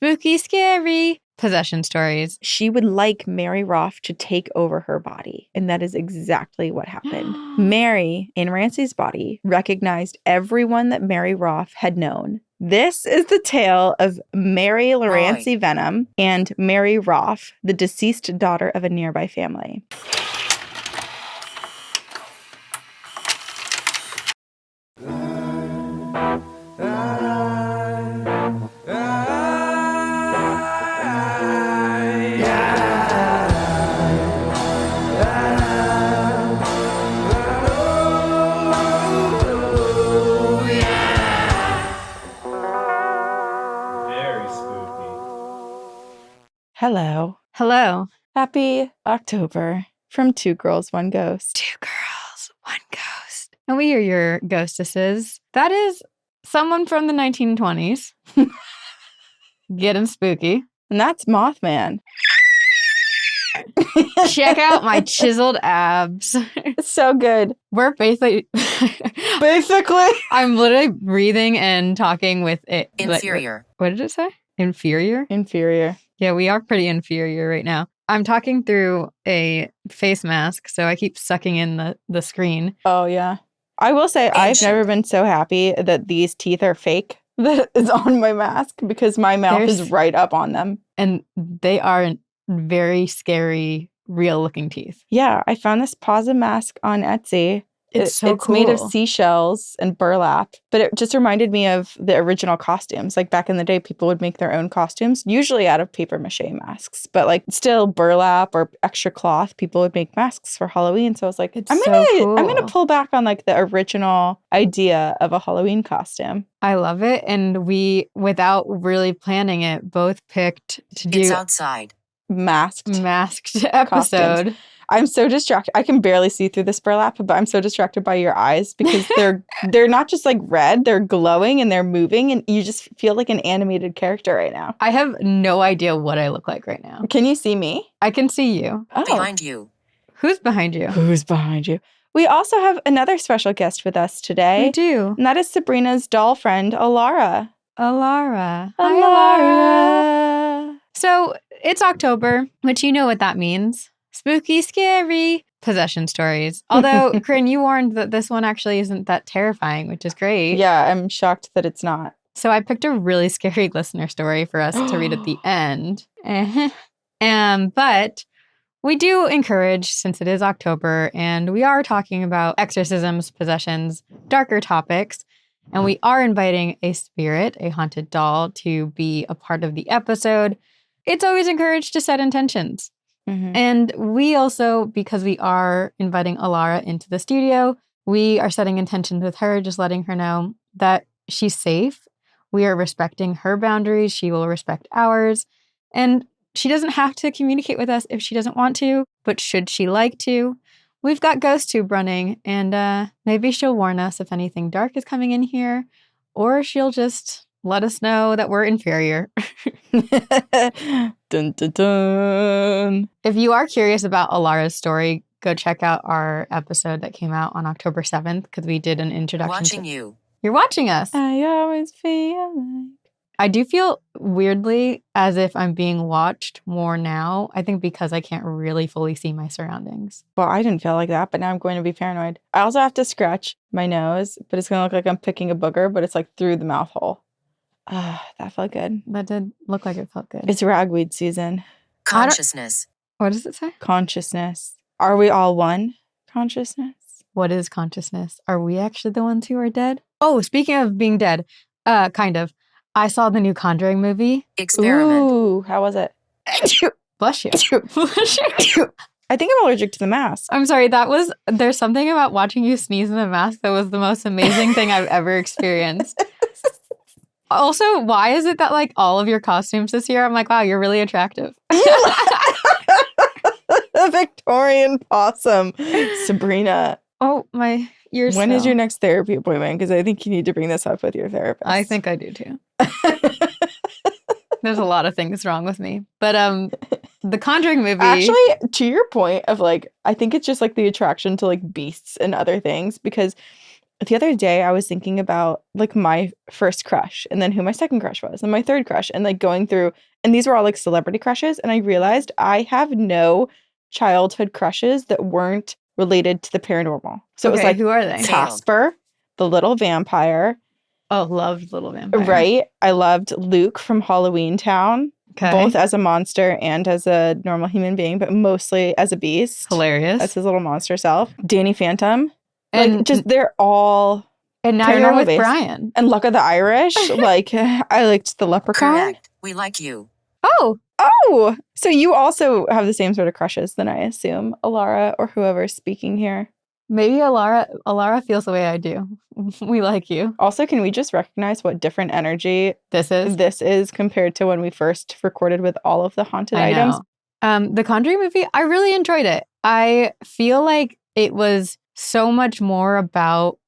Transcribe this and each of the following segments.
spooky, scary possession stories. She would like Mary Roff to take over her body. And that is exactly what happened. Mary, in Rancy's body, recognized everyone that Mary Roff had known. This is the tale of Mary Lurancy Vennum and Mary Roff, the deceased daughter of a nearby family. Hello. Hello. Happy October from Two Girls, One Ghost. Two girls, one ghost. And we are your ghostesses. That is someone from the 1920s. Getting spooky. And that's Mothman. Check out my chiseled abs. It's so good. We're basically... I'm literally breathing and talking with it. Inferior. What did it say? Inferior? Inferior. Yeah, we are pretty inferior right now. I'm talking through a face mask, so I keep sucking in the screen. Oh, yeah. I will say I've never been so happy that these teeth are fake that is on my mask because my mouth is right up on them. And they are very scary, real-looking teeth. Yeah, I found this Pasa mask on Etsy. It's It's cool. made of seashells and burlap, but it just reminded me of the original costumes. Like back in the day, people would make their own costumes, usually out of paper mache masks, but like still burlap or extra cloth. People would make masks for Halloween. So I was like, I'm gonna pull back on like the original idea of a Halloween costume. I love it, and we, without really planning it, both picked to do It's outside. Masked episode. costumes. I'm so distracted. I can barely see through this burlap, but I'm so distracted by your eyes because they're not just like red, they're glowing and they're moving and you just feel like an animated character right now. I have no idea what I look like right now. Can you see me? I can see you. Oh. Behind you. Who's behind you? Who's behind you? We also have another special guest with us today. We do. And that is Sabrina's doll friend, Elara. Elara. Hi, Elara. So it's October, which you know what that means. Spooky, scary possession stories. Although, Corinne, you warned that this one actually isn't that terrifying, which is great. Yeah, I'm shocked that it's not. So I picked a really scary listener story for us to read at the end. But we do encourage, since it is October, and we are talking about exorcisms, possessions, darker topics, and we are inviting a spirit, a haunted doll, to be a part of the episode, it's always encouraged to set intentions. Mm-hmm. And we also, because we are inviting Elara into the studio, we are setting intentions with her, just letting her know that she's safe. We are respecting her boundaries. She will respect ours. And she doesn't have to communicate with us if she doesn't want to, but should she like to, we've got GhostTube running, and maybe she'll warn us if anything dark is coming in here, or she'll just let us know that we're inferior. Dun, dun, dun. If you are curious about Elara's story, go check out our episode that came out on October 7th, because we did an introduction. Watching you. You're watching us. I always feel like... I do feel weirdly as if I'm being watched more now. I think because I can't really fully see my surroundings. Well, I didn't feel like that, but now I'm going to be paranoid. I also have to scratch my nose, but it's going to look like I'm picking a booger, but it's like through the mouth hole. That felt good. That did look like it felt good. It's ragweed season. Consciousness. What does it say? Consciousness. Are we all one? Consciousness? What is consciousness? Are we actually the ones who are dead? Oh, speaking of being dead, kind of. I saw the new Conjuring movie. Experiment. Ooh, how was it? Bless you. Bless you. I think I'm allergic to the mask. I'm sorry, there's something about watching you sneeze in a mask that was the most amazing thing I've ever experienced. Also, why is it that like all of your costumes this year, I'm like, wow, you're really attractive. A Victorian possum. Sabrina. Oh, my ears. When is your next therapy appointment? Because I think you need to bring this up with your therapist. I think I do too. There's a lot of things wrong with me. But the Conjuring movie. Actually, to your point of like, I think it's just like the attraction to like beasts and other things, because the other day I was thinking about like my first crush and then who my second crush was and my third crush and like going through, and these were all like celebrity crushes. And I realized I have no childhood crushes that weren't related to the paranormal. So it was like who are they? Failed. Casper, the little vampire. Oh, loved Little Vampire. Right. I loved Luke from Halloween Town, Okay. both as a monster and as a normal human being, but mostly as a beast. Hilarious. As his little monster self. Danny Phantom. And Like, just they're all... And now you're paranormal with based. Brian. And Luck of the Irish. Like, I liked the Leprechaun. Correct. We like you. Oh, Oh! So you also have the same sort of crushes than I assume, Elara or whoever's speaking here. maybe Elara feels the way I do. We like you. Also, can we just recognize what different energy This is. compared to when we first recorded with all of the haunted I items? know. The Conjuring movie, I really enjoyed it. I feel like it was so much more about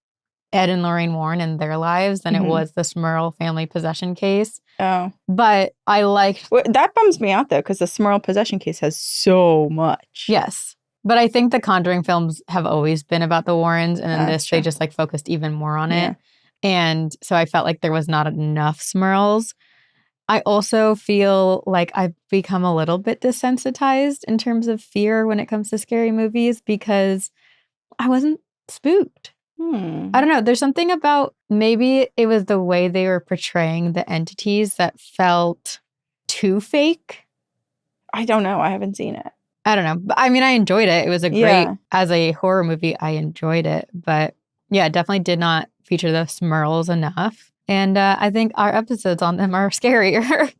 Ed and Lorraine Warren and their lives than it Mhm. was the Smurl family possession case. Oh. But I liked, Well, that bums me out, though, because the Smurl possession case has so much. yes. But I think the Conjuring films have always been about the Warrens, and in That's this, they true. just like focused even more on Yeah. it. And so I felt like there was not enough Smurls. I also feel like I've become a little bit desensitized in terms of fear when it comes to scary movies because I wasn't spooked. I don't know. There's something about maybe it was the way they were portraying the entities that felt too fake. I don't know. I haven't seen it. I don't know. But I mean, I enjoyed it. It was a great, Yeah. as a horror movie, I enjoyed it. But yeah, it definitely did not feature the Smurls enough. And I think our episodes on them are scarier.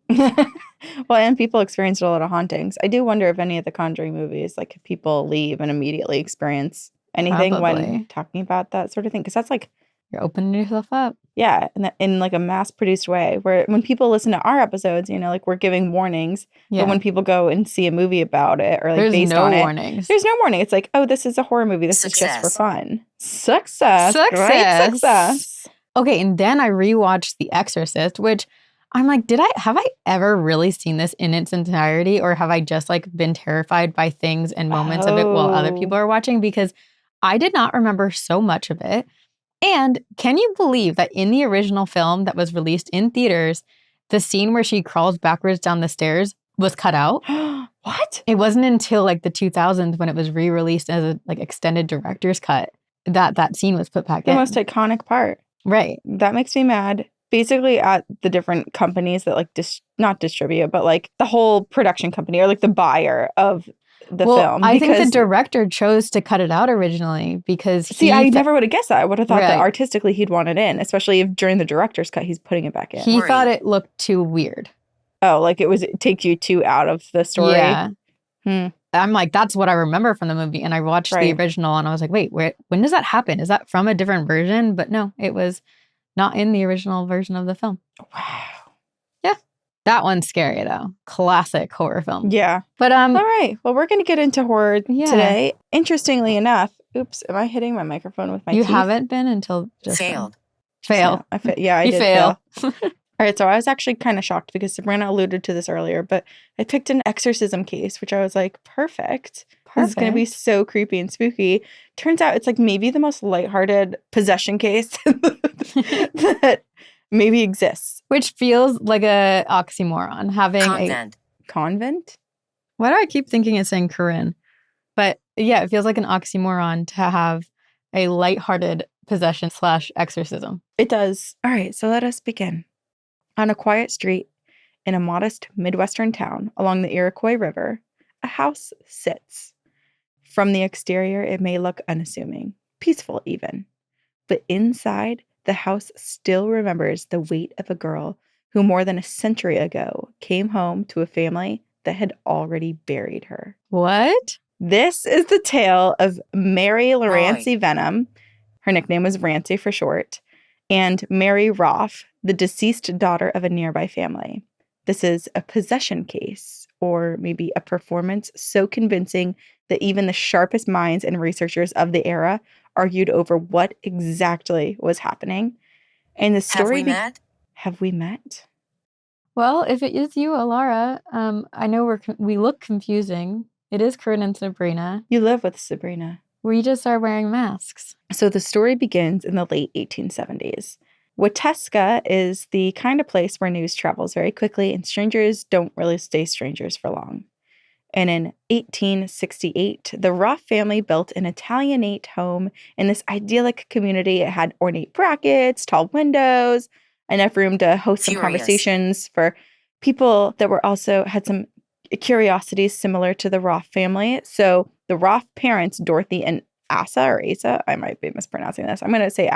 Well, and people experienced a lot of hauntings. I do wonder if any of the Conjuring movies, like, if people leave and immediately experience anything when Probably. talking about that sort of thing. Because that's like, You're opening yourself up. yeah, in like a mass-produced way, where when people listen to our episodes, you know, like we're giving warnings. Yeah. But when people go and see a movie about it or like There's based no on it, warnings. there's no warning. It's like, oh, this is a horror movie. This is just for Success. fun. Success. Great Success. success. Okay, and then I rewatched The Exorcist, which I'm like, have I ever really seen this in its entirety, or have I just like been terrified by things and moments of it while other Oh. people are watching? Because I did not remember so much of it. And can you believe that in the original film that was released in theaters, the scene where she crawls backwards down the stairs was cut out? What? It wasn't until like the 2000s when it was re-released as a like extended director's cut that scene was put back The in. most iconic part. Right. That makes me mad. Basically, at the different companies that like not distribute, but like the whole production company or like the buyer of the film. I think the because- director chose to cut it out originally because See, he I fe- never would have guessed that. I would have thought that Right. artistically he'd want it in, especially if during the director's cut he's putting it back in. he Worried. thought it looked too weird. Oh, like it take you too out of the story. Yeah. Hmm. I'm like, that's what I remember from the movie. And I watched the Right. original and I was like, wait, when does that happen? Is that from a different version? But no, it was not in the original version of the film. Wow. That one's scary though. Classic horror film. Yeah. But All right. Well, we're going to get into horror Yeah. today. Interestingly enough, oops, am I hitting my microphone with my you teeth? haven't been until just then. Failed. Fail. Yeah, I You did fail. fail. All right, so I was actually kind of shocked because Sabrina alluded to this earlier, but I picked an exorcism case, which I was like, perfect. This is going to be so creepy and spooky. Turns out it's like maybe the most lighthearted possession case that maybe exists. Which feels like a oxymoron. Having a Convent. Convent? why do I keep thinking it's saying Corinne? But yeah, it feels like an oxymoron to have a lighthearted possession / exorcism. It does. All right, so let us begin. On a quiet street in a modest Midwestern town along the Iroquois River, a house sits. From the exterior, it may look unassuming, peaceful even. But inside, the house still remembers the weight of a girl who more than a century ago came home to a family that had already buried her. What? This is the tale of Mary Lurancy Vennum. Her nickname was Rancy for short. And Mary Roff, the deceased daughter of a nearby family. This is a possession case, or maybe a performance so convincing that even the sharpest minds and researchers of the era argued over what exactly was happening. And the story... Have we met? Well, if it is you, Elara, I know we look confusing. It is Corinne and Sabrina. You live with Sabrina. We just are wearing masks. So the story begins in the late 1870s. Watseka is the kind of place where news travels very quickly and strangers don't really stay strangers for long. And in 1868, the Roff family built an Italianate home in this idyllic community. It had ornate brackets, tall windows, enough room to host some Furious. conversations for people that were also had some curiosities similar to the Roff family. So the Roff parents, Dorothy and Asa, I might be mispronouncing this. I'm going to say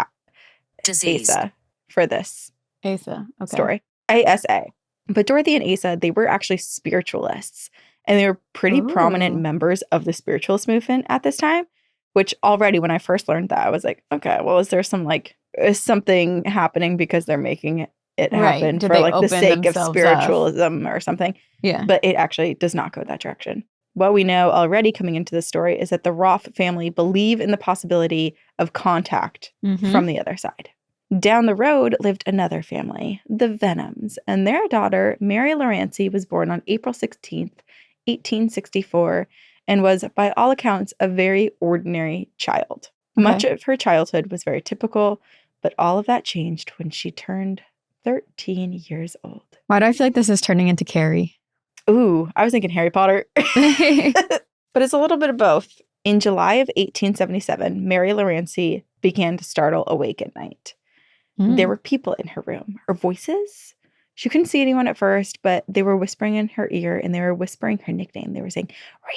Disease. Asa for this Asa. Okay. story. ASA. But Dorothy and Asa, they were actually spiritualists. And they were pretty prominent Ooh. members of the spiritualist movement at this time, which already when I first learned that, I was like, okay, well, is there is something happening because they're making it Right. happen Did for they like the open sake of themselves up? spiritualism or something? Yeah. But it actually does not go that direction. What we know already coming into the story is that the Roff family believe in the possibility of contact Mhm. from the other side. Down the road lived another family, the Vennums, and their daughter, Mary Lurancy, was born on April 16th, 1864, and was, by all accounts, a very ordinary child. Okay. Much of her childhood was very typical, but all of that changed when she turned 13 years old. Why do I feel like this is turning into Carrie? Ooh, I was thinking Harry Potter. But it's a little bit of both. In July of 1877, Mary Lurancy began to startle awake at night. There were people in her room. Her voices? She couldn't see anyone at first, but they were whispering in her ear and they were whispering her nickname. They were saying,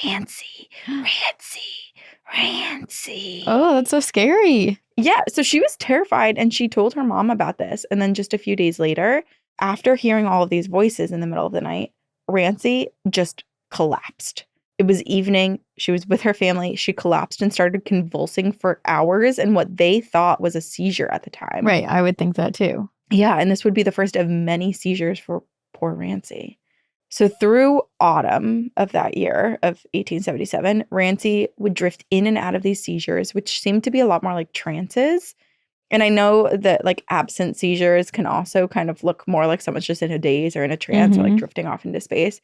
Rancy, Rancy, Rancy. Oh, that's so scary. Yeah, so she was terrified and she told her mom about this. And then just a few days later, after hearing all of these voices in the middle of the night, Rancy just collapsed. It was evening. She was with her family. She collapsed and started convulsing for hours in what they thought was a seizure at the time. Right. I would think that too. Yeah, and this would be the first of many seizures for poor Rancy. So through autumn of that year of 1877, Rancy would drift in and out of these seizures, which seemed to be a lot more like trances. And I know that like absent seizures can also kind of look more like someone's just in a daze or in a trance or like drifting off into space.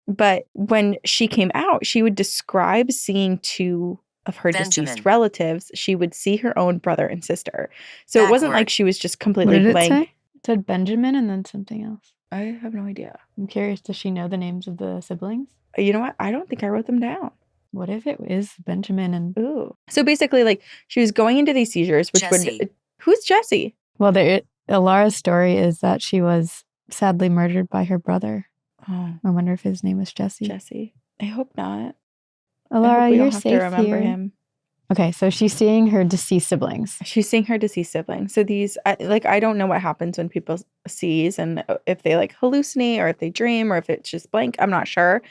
But when she came out, she would describe seeing two of her Benjamin. deceased relatives. She would see her own brother and sister. So it wasn't Backward. like she was just What completely did it blank. say? It said Benjamin and then something else. I have no idea. I'm curious, does she know the names of the siblings? You know what? I don't think I wrote them down. What if it is Benjamin and... Ooh. So basically, like, she was going into these seizures, which Jessie. would... Who's Jessie? Well, Elara's story is that she was sadly murdered by her brother. Oh, I wonder if his name was Jesse. Jesse. I hope not. I Elara, hope we you're don't have safe to remember here. him. Okay, so she's seeing her deceased siblings. She's seeing her deceased siblings. So these, I don't know what happens when people seize and if they like hallucinate or if they dream or if it's just blank. I'm not sure.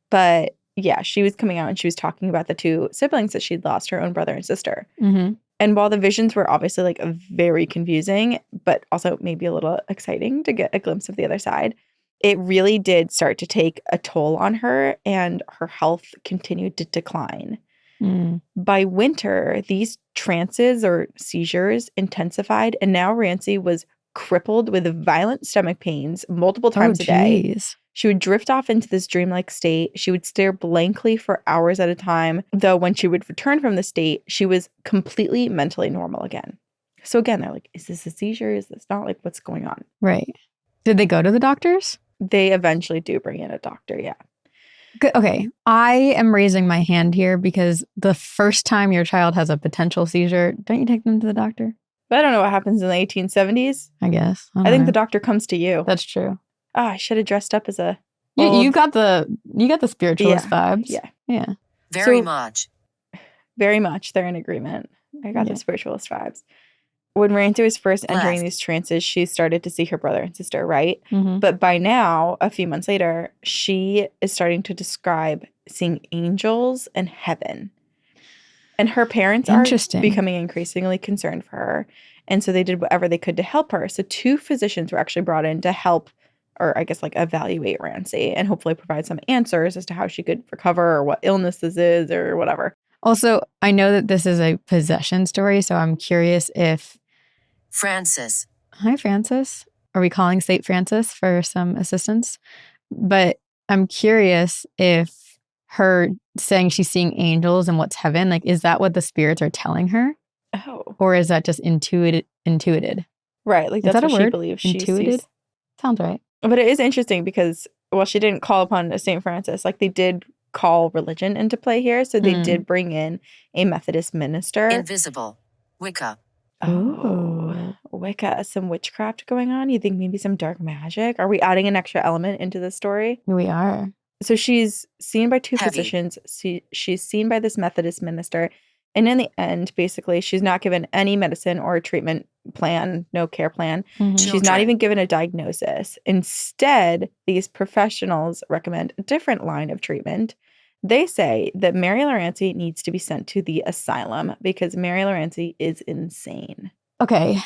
But yeah, she was coming out and she was talking about the two siblings that she'd lost, her own brother and sister. Mm-hmm. And while the visions were obviously like very confusing, but also maybe a little exciting to get a glimpse of the other side, it really did start to take a toll on her and her health continued to decline. Mm. By winter, these trances or seizures intensified, and now Rancy was crippled with violent stomach pains multiple times a day. Geez. She would drift off into this dreamlike state. She would stare blankly for hours at a time, though when she would return from the state, she was completely mentally normal again. So again, they're like, is this a seizure? Is this not? Like, what's going on? Right. Did they go to the doctors? They eventually do bring in a doctor, yeah. Okay, I am raising my hand here because the first time your child has a potential seizure, don't you take them to the doctor? But I don't know what happens in the 1870s. I guess. I think the doctor comes to you. That's true. Oh, I should have dressed up as a... You got the spiritualist vibes. Yeah. Yeah. Very much. Very much. They're in agreement. I got Yeah. the spiritualist vibes. When Rancy was first entering Left. these trances, she started to see her brother and sister, right? Mm-hmm. But by now, a few months later, she is starting to describe seeing angels and heaven. And her parents are Interesting. becoming increasingly concerned for her. And so they did whatever they could to help her. So 2 physicians were actually brought in to help, or I guess like evaluate Rancy and hopefully provide some answers as to how she could recover or what illness this is or whatever. Also, I know that this is a possession story, so I'm curious if... Francis. Hi, Francis. Are we calling St. Francis for some assistance? But I'm curious if her saying she's seeing angels and what's heaven, like, is that what the spirits are telling her? Oh. Or is that just intuited? Right. Like Is that's that a what she word? believes she Intuited? sees. Sounds right. But it is interesting because, well, she didn't call upon St. Francis. Like, they did call religion into play here. So they did bring in a Methodist minister. Invisible. Wicca. Oh, Wicca. Some witchcraft going on? You think maybe some dark magic? Are we adding an extra element into the story? We are. So she's seen by two Heavy. physicians. She's seen by this Methodist minister. And in the end, basically, she's not given any medicine or treatment plan, no care plan. She's not Children. even given a diagnosis. Instead, these professionals recommend a different line of treatment. They say that Mary Lurancy needs to be sent to the asylum because Mary Lurancy is insane. Okay.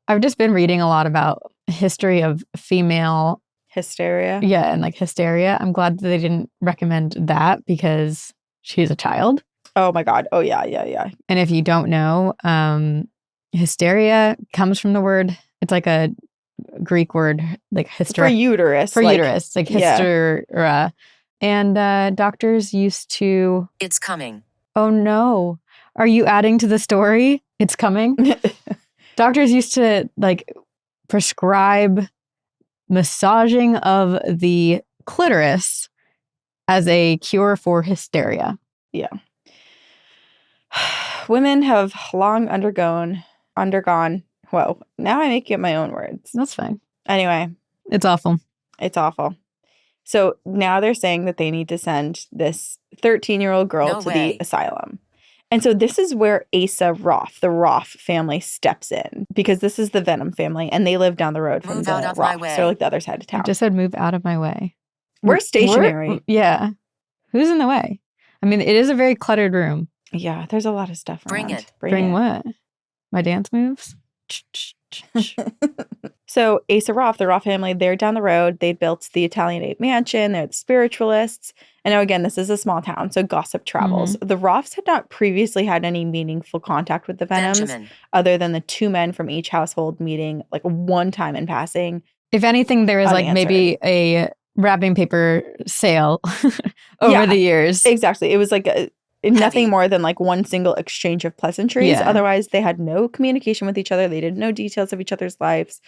I've just been reading a lot about history of female Hysteria. Yeah, and like hysteria. I'm glad that they didn't recommend that because she's a child. Oh my God. Oh yeah. And if you don't know, hysteria comes from the word, it's like a Greek word, like For uterus. For uterus, like yeah. hystera. And doctors used to, It's coming. oh no, are you adding to the story? It's coming. Doctors used to like prescribe massaging of the clitoris as a cure for hysteria. Yeah. Women have long undergone, whoa, now I make up my own words. That's fine. Anyway. It's awful. It's awful. So now they're saying that they need to send this 13-year-old girl to the asylum. And so this is where Asa Roff, the Roff family, steps in because this is the Vennum family and they live down the road from Move the out of my Roffs. way. They're like the other side of town. I just said move out of my way. We're stationary. Yeah. Who's in the way? I mean, it is a very cluttered room. Yeah, there's a lot of stuff Bring around. it. Bring what? My dance moves? So Asa Roff, the Roff family, they're down the road. They built the Italianate mansion. They're the Spiritualists. And now again, this is a small town, so gossip travels. The Roffs had not previously had any meaningful contact with the Vennums, Benjamin. other than the two men from each household meeting like one time in passing. If anything, there is like maybe a wrapping paper sale over the years. Exactly. It was like nothing more than like one single exchange of pleasantries. Yeah. Otherwise, they had no communication with each other. They didn't know details of each other's lives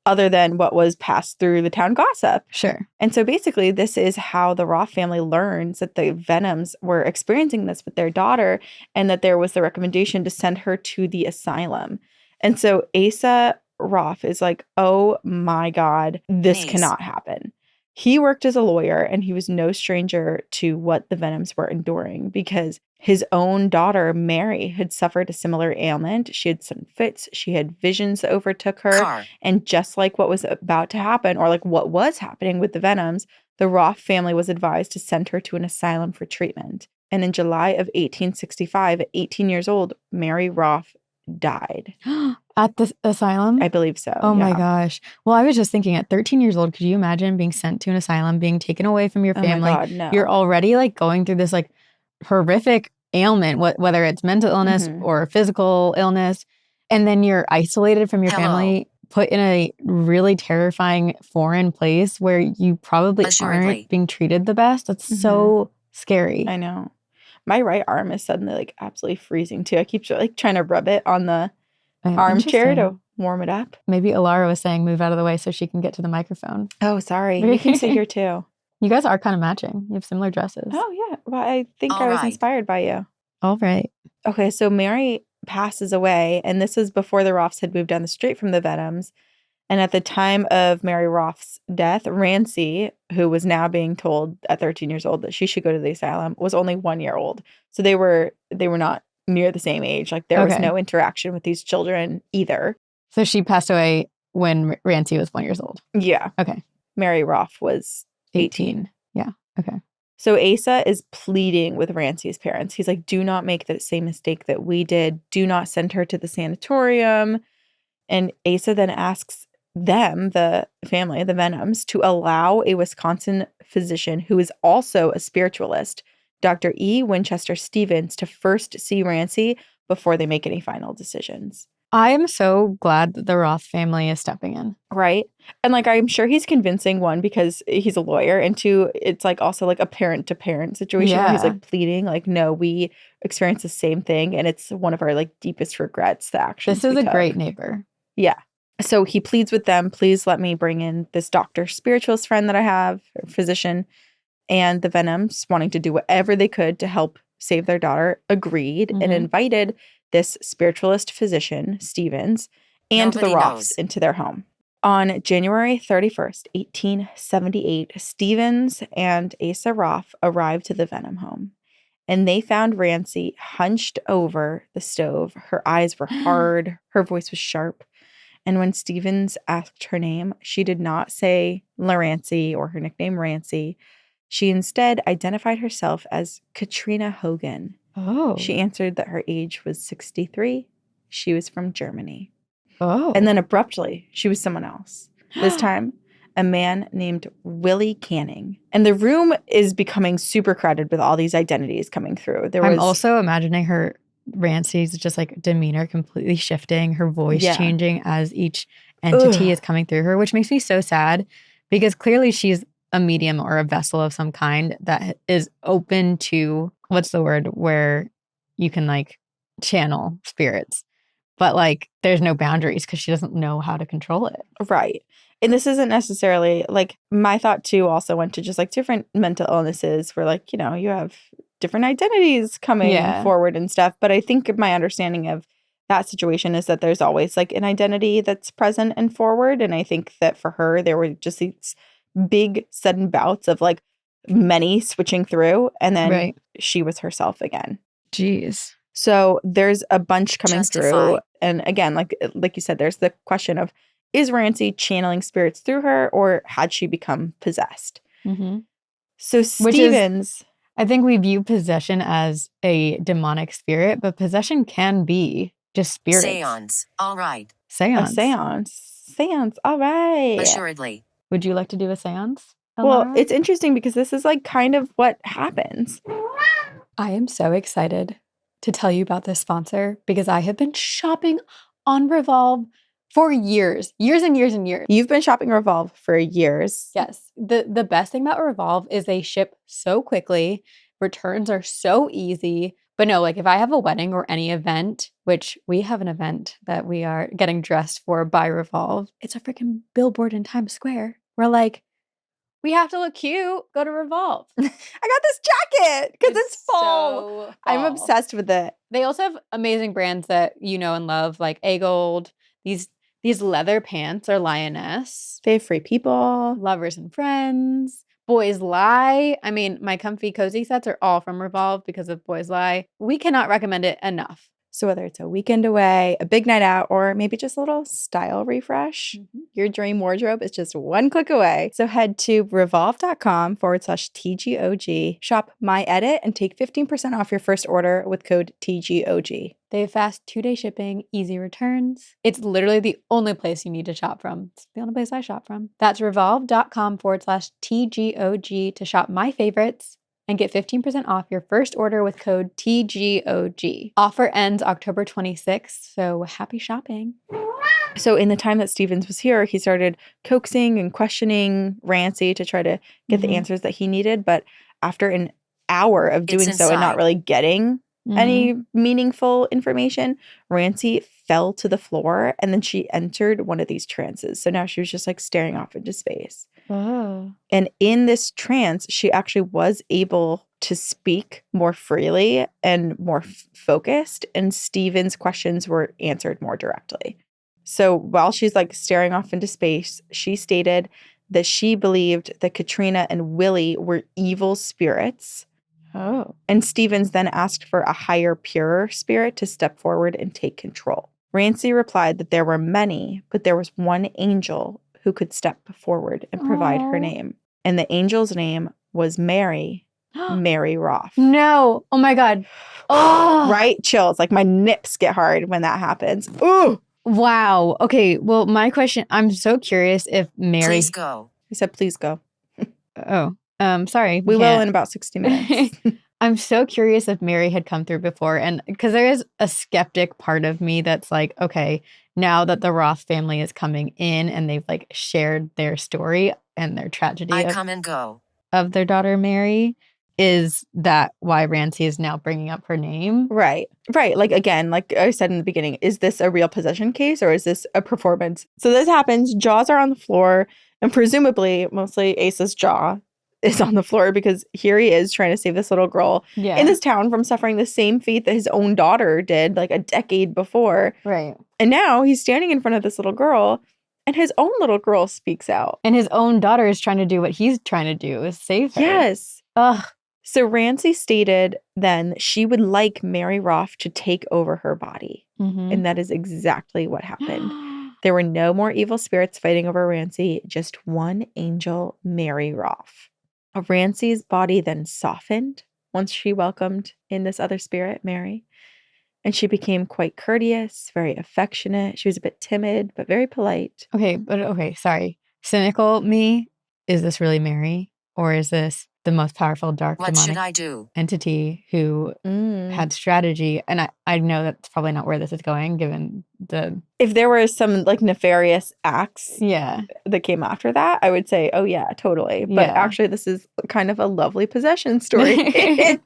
other than what was passed through the town gossip. Sure. And so basically, this is how the Roff family learns that the Vennums were experiencing this with their daughter and that there was the recommendation to send her to the asylum. And so Asa Roff is like, oh my God, this cannot happen. He worked as a lawyer and he was no stranger to what the Vennums were enduring because his own daughter, Mary, had suffered a similar ailment. She had sudden fits. She had visions that overtook her. And just like what was about to happen or like what was happening with the Vennums, the Roff family was advised to send her to an asylum for treatment. And in July of 1865, at 18 years old, Mary Roff died. At the asylum? I believe so. Oh my gosh. Well, I was just thinking at 13 years old, could you imagine being sent to an asylum, being taken away from your family? Oh my God, no. You're already like going through this like horrific ailment, whether it's mental illness or physical illness. And then you're isolated from your family, put in a really terrifying foreign place where you probably aren't being treated the best. That's so scary. I know. My right arm is suddenly like absolutely freezing too. I keep like trying to rub it on the armchair to warm it up. Maybe Elara was saying move out of the way so she can get to the microphone. Oh, sorry. You can sit here too. You guys are kind of matching. You have similar dresses. Oh, yeah. Well, I think I was inspired by you. All right. Okay, so Mary passes away, and this is before the Roffs had moved down the street from the Vennums. And at the time of Mary Roff's death, Rancy, who was now being told at 13 years old that she should go to the asylum, was only 1 year old. So they were not near the same age. Like there was no interaction with these children either. So she passed away when Rancy was 1 year old. Yeah. Okay. Mary Roff was 18. Yeah. Okay. So Asa is pleading with Rancy's parents. He's like, do not make the same mistake that we did. Do not send her to the sanitarium. And Asa then asks them, the family, the Vennums, to allow a Wisconsin physician who is also a spiritualist, Dr. E. Winchester Stevens, to first see Rancy before they make any final decisions. I am so glad that the Roth family is stepping in. Right. And like, I'm sure he's convincing, one, because he's a lawyer, and two, it's like also like a parent to parent situation where he's Yeah. like pleading, like, no, we experience the same thing. And it's one of our like deepest regrets, the actions. This is we a took. great neighbor. Yeah. So he pleads with them, please let me bring in this doctor spiritualist friend that I have, or physician, and the Vennums, wanting to do whatever they could to help save their daughter, agreed and Mhm. invited this spiritualist physician, Stevens, and the Nobody Roffs knows. into their home. On January 31st, 1878, Stevens and Asa Roff arrived to the Vennum home, and they found Rancy hunched over the stove. Her eyes were hard, her voice was sharp, and when Stevens asked her name, she did not say Lurancy or her nickname Rancy. She instead identified herself as Katrina Hogan. Oh. She answered that her age was 63. She was from Germany. Oh. And then abruptly, she was someone else. This time, a man named Willie Canning. And the room is becoming super crowded with all these identities coming through. I'm also imagining her, Rancy's just like demeanor completely shifting, her voice Yeah. changing as each entity is coming through her, which makes me so sad because clearly she's a medium or a vessel of some kind that is open to, what's the word, where you can like channel spirits. But like there's no boundaries because she doesn't know how to control it. Right. And this isn't necessarily like, my thought too also went to just like different mental illnesses where like, you know, you have different identities coming forward and stuff. But I think my understanding of that situation is that there's always like an identity that's present and forward. And I think that for her, there were just these big sudden bouts of like many switching through, and then she was herself again. Jeez. So there's a bunch coming Justify. through. And again, like you said, there's the question of, is Rancy channeling spirits through her, or had she become possessed? Mm-hmm. So Stevens... I think we view possession as a demonic spirit, but possession can be just spirits. Seance. All right. Seance. A seance. Seance. All right. Assuredly. Would you like to do a seance, Elara? Well, it's interesting because this is like kind of what happens. I am so excited to tell you about this sponsor because I have been shopping on Revolve for years and years and years. You've been shopping Revolve for years. Yes. The best thing about Revolve is they ship so quickly. Returns are so easy. But no, like if I have a wedding or any event, which we have an event that we are getting dressed for by Revolve, it's a freaking billboard in Times Square. We're like, we have to look cute. Go to Revolve. I got this jacket because it's fall. So fall. I'm obsessed with it. They also have amazing brands that you know and love, like A-Gold. These leather pants are Lioness. They have Free People. Lovers and Friends. Boys Lie. I mean, my comfy cozy sets are all from Revolve because of Boys Lie. We cannot recommend it enough. So whether it's a weekend away, a big night out, or maybe just a little style refresh, your dream wardrobe is just one click away. So head to revolve.com/TGOG, shop My Edit, and take 15% off your first order with code TGOG. They have fast 2-day shipping, easy returns. It's literally the only place you need to shop from. It's the only place I shop from. That's revolve.com/TGOG to shop my favorites and get 15% off your first order with code TGOG. Offer ends October 26th, so happy shopping. So in the time that Stevens was here, he started coaxing and questioning Rancy to try to get the answers that he needed. But after an hour of doing so and not really getting any meaningful information, Rancy fell to the floor, and then she entered one of these trances. So now she was just like staring off into space. Oh. And in this trance, she actually was able to speak more freely and more focused, and Stephen's questions were answered more directly. So while she's like staring off into space, she stated that she believed that Katrina and Willie were evil spirits. Oh. And Stevens then asked for a higher, purer spirit to step forward and take control. Rancy replied that there were many, but there was one angel who could step forward and provide her name. And the angel's name was Mary Roff. No. Oh my God. Oh. Right? Chills. Like my nips get hard when that happens. Ooh. Wow. Okay. Well, my question, I'm so curious if Mary. Please go. I said, please go. Oh. Sorry. We will in about 60 minutes. I'm so curious if Mary had come through before. And because there is a skeptic part of me that's like, okay, now that the Roth family is coming in and they've like shared their story and their tragedy I come and go. of their daughter Mary, is that why Rancy is now bringing up her name? Right. Like, again, like I said in the beginning, is this a real possession case or is this a performance? So this happens. Jaws are on the floor, and presumably, mostly Ace's jaw is on the floor because here he is trying to save this little girl in this town from suffering the same fate that his own daughter did like a decade before. Right. And now he's standing in front of this little girl, and his own little girl speaks out. And his own daughter is trying to do what he's trying to do, is save her. Yes. Ugh. So Rancy stated then she would like Mary Roff to take over her body. Mm-hmm. And that is exactly what happened. There were no more evil spirits fighting over Rancy, just one angel, Mary Roff. Rancy's body then softened once she welcomed in this other spirit, Mary. And she became quite courteous, very affectionate. She was a bit timid, but very polite. Okay, sorry. Cynical me, is this really Mary? Or is this the most powerful dark What should demonic I do? entity who had strategy? And I know that's probably not where this is going, given the... If there were some like nefarious acts Yeah. that came after that, I would say, oh yeah, totally. But actually, this is kind of a lovely possession story.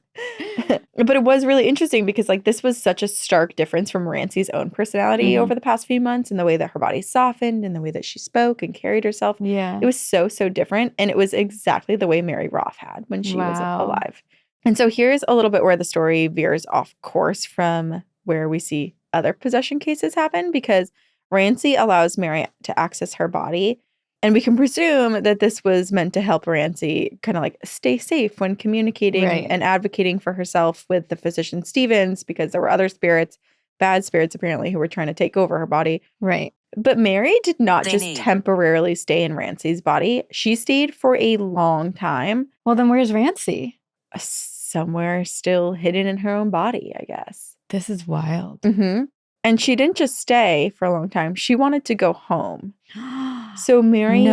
But it was really interesting because like this was such a stark difference from Rancy's own personality over the past few months, and the way that her body softened and the way that she spoke and carried herself. Yeah. It was so different. And it was exactly the way Mary Roff had when she was alive. And so here's a little bit where the story veers off course from where we see other possession cases happen, because Rancy allows Mary to access her body. And we can presume that this was meant to help Rancy kind of like stay safe when communicating and advocating for herself with the physician Stevens, because there were other spirits, bad spirits apparently, who were trying to take over her body. Right. But Mary did not just temporarily stay in Rancy's body. She stayed for a long time. Well, then where's Rancy? Somewhere still hidden in her own body, I guess. This is wild. Mm-hmm. And she didn't just stay for a long time. She wanted to go home. So Mary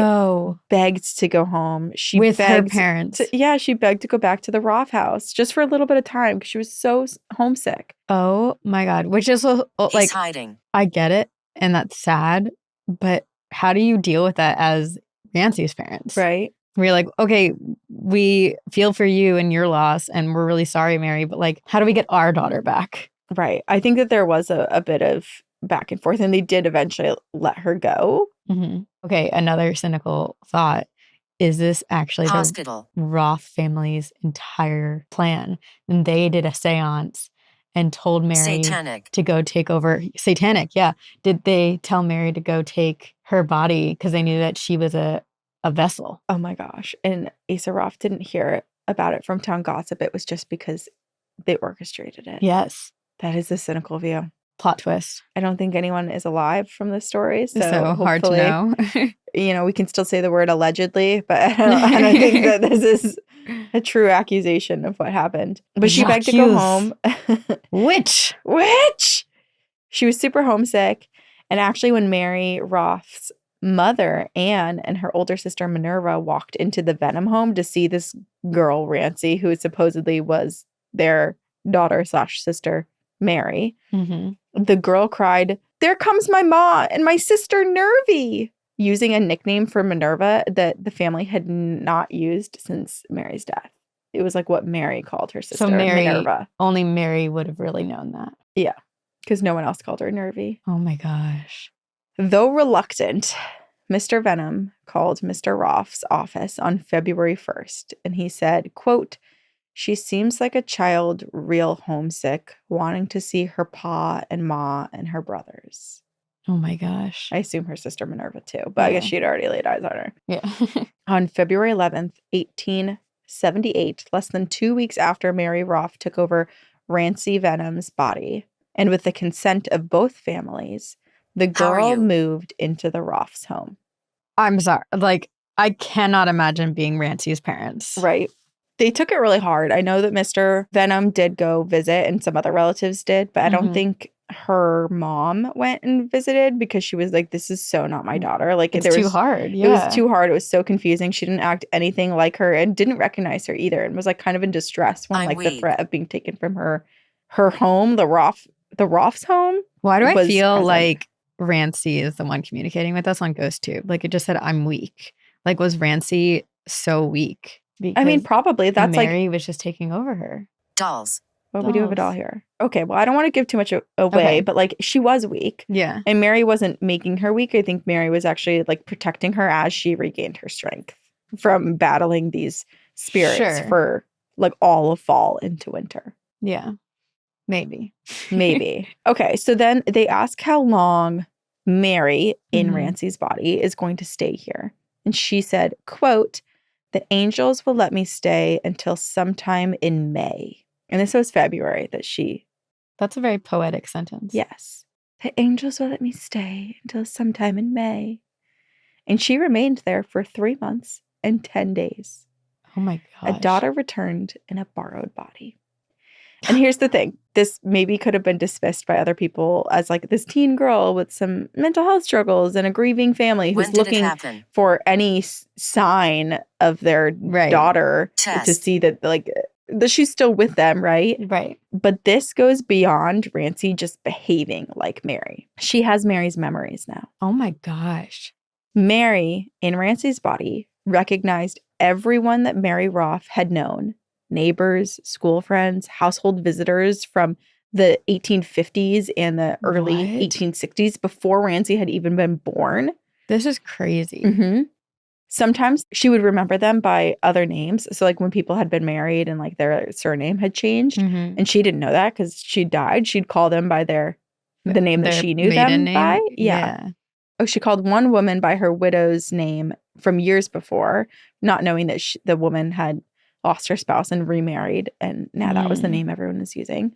begged to go home. She with begged her parents. She begged to go back to the Roff house just for a little bit of time because she was so homesick. Oh my God. Which is like, hiding. I get it. And that's sad. But how do you deal with that as Rancy's parents? Right. We're like, okay, we feel for you and your loss, and we're really sorry, Mary, but like, how do we get our daughter back? Right. I think that there was a bit of back and forth, and they did eventually let her go. Mm-hmm. Okay, another cynical thought. Is this actually the Roth family's entire plan? And they did a seance and told Mary to go take over. Satanic, yeah. Did they tell Mary to go take her body because they knew that she was a vessel? Oh my gosh. And Asa Roff didn't hear about it from town gossip. It was just because they orchestrated it. Yes. That is the cynical view. Plot twist. I don't think anyone is alive from this story. So hard to know. We can still say the word allegedly, but I don't think that this is a true accusation of what happened. But she begged to go home. Which? She was super homesick. And actually, when Mary Roff's mother, Anne, and her older sister, Minerva, walked into the Vennum home to see this girl, Rancy, who supposedly was their daughter/sister, Mary, the girl cried, "There comes my ma and my sister Nervy," using a nickname for Minerva that the family had not used since Mary's death. It was like what Mary called her sister, Minerva. Only Mary would have really known that. Yeah, because no one else called her Nervy. Oh my gosh. Though reluctant, Mr. Vennum called Mr. Roff's office on February 1st, and he said, quote, "She seems like a child real homesick, wanting to see her pa and ma and her brothers." Oh my gosh. I assume her sister Minerva too, but I guess she'd already laid eyes on her. Yeah. On February 11th, 1878, less than 2 weeks after Mary Roff took over Rancy Vennum's body, and with the consent of both families, the girl moved into the Roff's home. I'm sorry. Like, I cannot imagine being Rancy's parents. Right. They took it really hard. I know that Mr. Vennum did go visit and some other relatives did, but I don't think her mom went and visited because she was like, this is so not my daughter. Like, It's too hard. It Yeah. was too hard. It was so confusing. She didn't act anything like her and didn't recognize her either, and was like kind of in distress when I'm like the weak. threat of being taken from her home, the Roff's home. Why do I was feel present. like Rancy is the one communicating with us on GhostTube? Like, it just said, I'm weak. Like, was Rancy so weak? I mean, Because probably that's like, Mary was just taking over her. Dolls. well, we do have a doll dolls. here. Okay, well, I don't want to give too much away, Okay. but like she was weak. Yeah. And Mary wasn't making her weak. I think Mary was actually like protecting her as she regained her strength from battling these spirits Sure. for like all of fall into winter. Yeah. Maybe. Maybe. Okay, so then they ask how long Mary in Mhm. Rancy's body is going to stay here. And she said, quote, "The angels will let me stay until sometime in May." And this was February that she, That's a very poetic sentence. yes. "The angels will let me stay until sometime in May." And she remained there for 3 months and 10 days. Oh my A gosh. daughter returned in a borrowed body. And here's the thing. This maybe could have been dismissed by other people as like this teen girl with some mental health struggles and a grieving family who's When did it looking happen? for any sign of their Right. daughter to Test. see that like that she's still with them, right? Right. But this goes beyond Rancy just behaving like Mary. She has Mary's memories now. Oh my gosh. Mary, in Rancy's body, recognized everyone that Mary Roff had known. Neighbors, school friends, household visitors from the 1850s and the early What? 1860s before Rancy had even been born. This is crazy. Mm-hmm. Sometimes she would remember them by other names. So like when people had been married and like their surname had changed, Mhm. and she didn't know that because she died, she'd call them by the name that Their she knew maiden them name? by. Yeah. Oh, she called one woman by her widow's name from years before, not knowing that the woman had lost her spouse and remarried. And now that was the name everyone was using.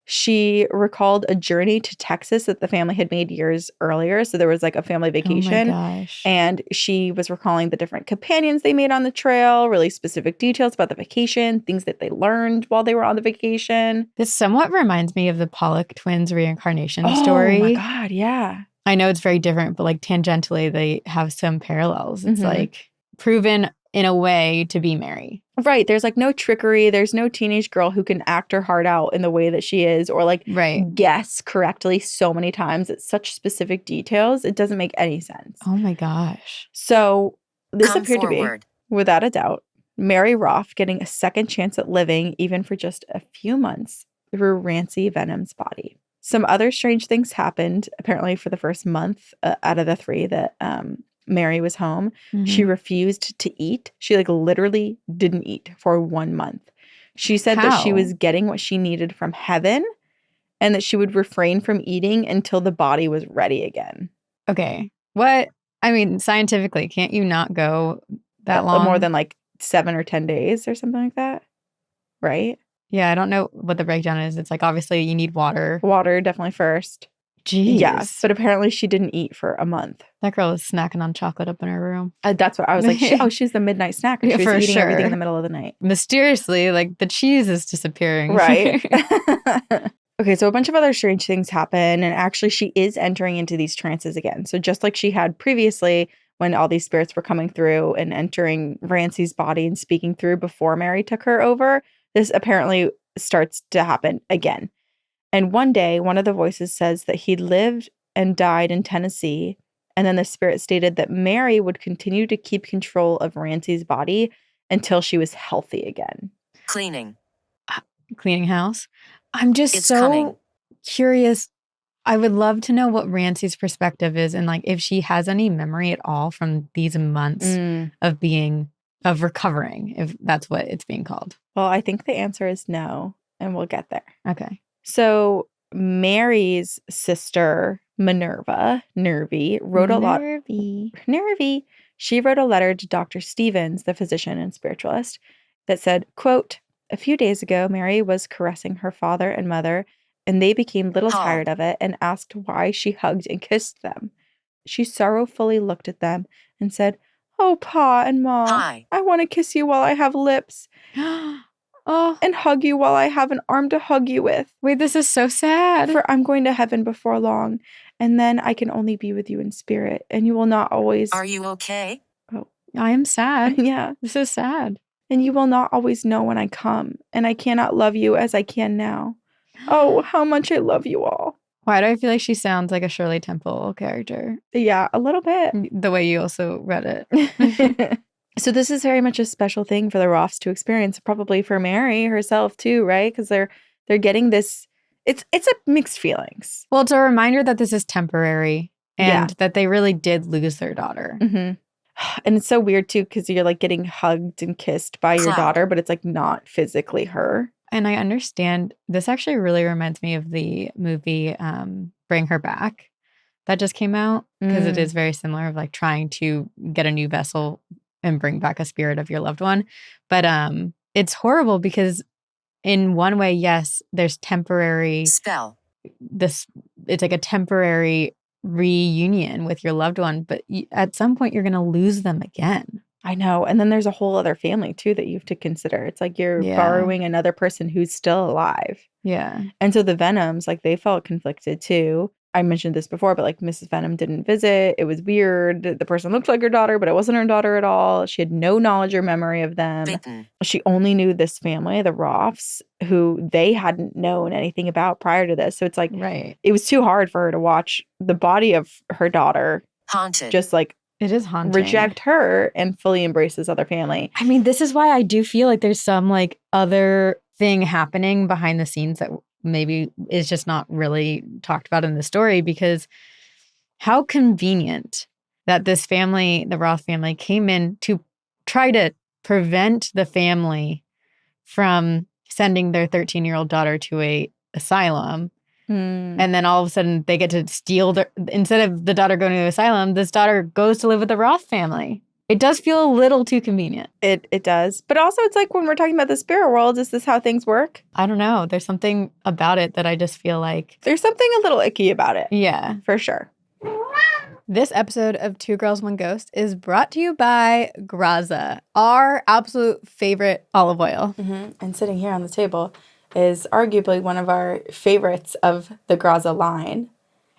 She recalled a journey to Texas that the family had made years earlier. So there was like a family vacation. Oh my gosh. And she was recalling the different companions they made on the trail, really specific details about the vacation, things that they learned while they were on the vacation. This somewhat reminds me of the Pollock twins reincarnation Oh story. my God, yeah. I know it's very different, but like tangentially, they have some parallels. It's Mhm. like proven in a way to be Mary. Right. There's like no trickery. There's no teenage girl who can act her heart out in the way that she is or like Right. guess correctly so many times. It's such specific details. It doesn't make any sense. Oh my gosh. So this Come appeared to forward. be, without a doubt, Mary Roff getting a second chance at living even for just a few months through Rancy Vennum's body. Some other strange things happened, apparently for the first month out of the 3 that Mary was home. She Mhm. refused to eat. She like literally didn't eat for 1 month. She said that she How? was getting what she needed from heaven and that she would refrain from eating until the body was ready again. Okay. What? I mean, scientifically, can't you not go that long? More than like 7 or 10 days or something like that. Right? Yeah, I don't know what the breakdown is. It's like obviously you need water. Water definitely first. Jeez. Yeah, but apparently she didn't eat for a month. That girl is snacking on chocolate up in her room. That's what I was like. She's the midnight snacker. Yeah, She was for eating everything in sure. the middle of the night. Mysteriously, like the cheese is disappearing. Right. Okay, so a bunch of other strange things happen. And actually, she is entering into these trances again. So just like she had previously when all these spirits were coming through and entering Rancy's body and speaking through before Mary took her over, this apparently starts to happen again. And one day, one of the voices says that he lived and died in Tennessee. And then the spirit stated that Mary would continue to keep control of Rancy's body until she was healthy again. Cleaning. Cleaning house. I'm just It's so coming. curious. I would love to know what Rancy's perspective is and like if she has any memory at all from these months of recovering, if that's what it's being called. Well, I think the answer is no, and we'll get there. Okay. So Mary's sister, Nervy, wrote a lot. Nervy. She wrote a letter to Dr. Stevens, the physician and spiritualist, that said, quote, "A few days ago, Mary was caressing her father and mother, and they became a little Huh. tired of it and asked why she hugged and kissed them. She sorrowfully looked at them and said, 'Oh, Pa and Ma, Hi. I want to kiss you while I have lips.' Oh, and hug you while I have an arm to hug you with. wait, this is so sad. For I'm going to heaven before long, and then I can only be with you in spirit, and you will not always. Are you okay? Oh, I am sad. yeah. This is sad. And you will not always know when I come, and I cannot love you as I can now. Oh, how much I love you all. Why do I feel like she sounds like a Shirley Temple character? Yeah, a little bit. The way you also read it. So this is very much a special thing for the Roffs to experience, probably for Mary herself too, right? Because they're getting this. It's a mixed feelings. Well, it's a reminder that this is temporary and Yeah. that they really did lose their daughter. Mm-hmm. And it's so weird too, because you're like getting hugged and kissed by your Cloud. daughter, but it's like not physically her. And I understand this actually really reminds me of the movie Bring Her Back that just came out, because it is very similar of like trying to get a new vessel and bring back a spirit of your loved one. But it's horrible because in one way, yes, there's temporary Spell. it's like a temporary reunion with your loved one, but at some point you're going to lose them again. I know. And then there's a whole other family too that you have to consider. It's like you're Yeah. borrowing another person who's still alive. Yeah. And so the Venoms, like they felt conflicted too. I mentioned this before, but like Mrs. Vennum didn't visit. It was weird. The person looked like her daughter, but it wasn't her daughter at all. She had no knowledge or memory of them. Bitten. She only knew this family, the Roffs, who they hadn't known anything about prior to this. So it's like, Right. it was too hard for her to watch the body of her daughter Haunted. just like It is haunting. reject her and fully embrace this other family. I mean, this is why I do feel like there's some like other thing happening behind the scenes that maybe is just not really talked about in the story, because how convenient that this family, the Roth family, came in to try to prevent the family from sending their 13-year-old daughter to a asylum. And then all of a sudden they get to steal instead of the daughter going to the asylum, this daughter goes to live with the Roth family. It does feel a little too convenient. It does. But also it's like when we're talking about the spirit world, is this how things work? I don't know. There's something about it that I just feel like, There's something a little icky about it. yeah. For sure. This episode of Two Girls, One Ghost is brought to you by Graza, our absolute favorite olive oil. And sitting here on the table is arguably one of our favorites of the Graza line.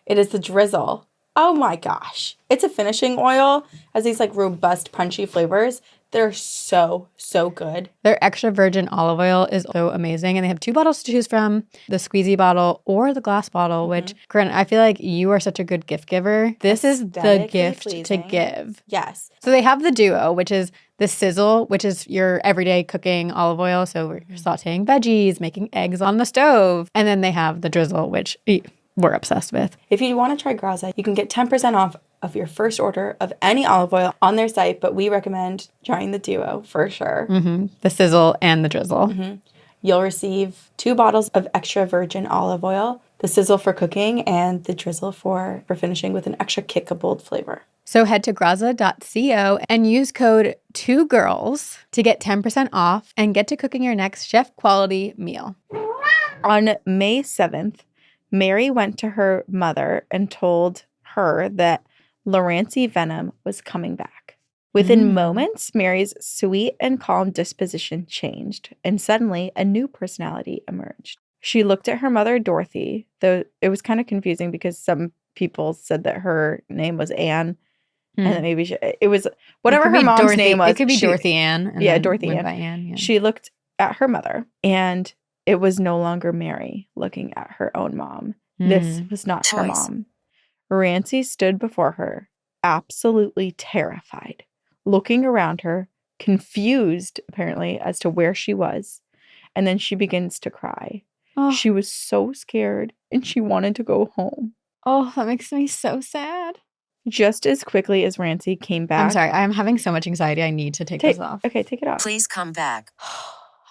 It is the Drizzle. Oh my gosh. It's a finishing oil. Has these like robust, punchy flavors. They're so, so good. Their extra virgin olive oil is so amazing. And they have 2 bottles to choose from, the squeezy bottle or the glass bottle, which, Corinne, I feel like you are such a good gift giver. This is the Aesthetically gift to pleasing. give. Yes. So they have the duo, which is the sizzle, which is your everyday cooking olive oil. So we're sauteing veggies, making eggs on the stove. And then they have the drizzle, which we're obsessed with. If you want to try Graza, you can get 10% off of your first order of any olive oil on their site, but we recommend trying the duo for sure. The sizzle and the drizzle. You'll receive 2 bottles of extra virgin olive oil, the sizzle for cooking and the drizzle for finishing with an extra kick of bold flavor. So head to graza.co and use code 2GIRLS to get 10% off and get to cooking your next chef quality meal. On May 7th, Mary went to her mother and told her that Lurancy Vennum was coming back. Within moments, Mary's sweet and calm disposition changed, and suddenly a new personality emerged. She looked at her mother, Dorothy, though it was kind of confusing because some people said that her name was Anne, and that maybe it was whatever her mom's name was. It could be Dorothy Ann. and Yeah, then Dorothy went Ann. by Ann. Yeah. She looked at her mother, and it was no longer Mary looking at her own mom. This was not her Choice. mom. Rancy stood before her, absolutely terrified, looking around her, confused apparently as to where she was. And then she begins to cry. Oh, She was so scared and she wanted to go home. oh, that makes me so sad. Just as quickly as Rancy came back. I'm sorry. I'm having so much anxiety. I need to take this off. Okay, take it off. Please come back.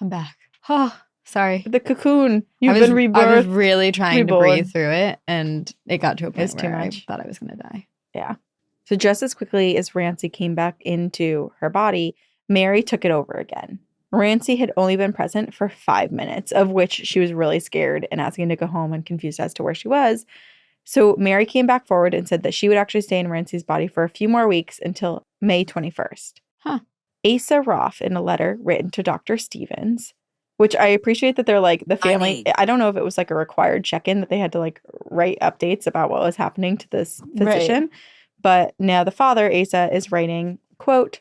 I'm back. Oh, sorry. The cocoon. You've I was been rebirthed. I was really trying to reborn. breathe through it, and it got to a point It's too where much. I thought I was going to die. Yeah. So just as quickly as Rancy came back into her body, Mary took it over again. Rancy had only been present for 5 minutes, of which she was really scared and asking to go home and confused as to where she was. So Mary came back forward and said that she would actually stay in Rancy's body for a few more weeks until May 21st. Huh. Asa Roff, in a letter written to Dr. Stevens, which I appreciate that they're like the family. need. I don't know if it was like a required check-in that they had to like write updates about what was happening to this physician. But now the father, Asa, is writing, quote,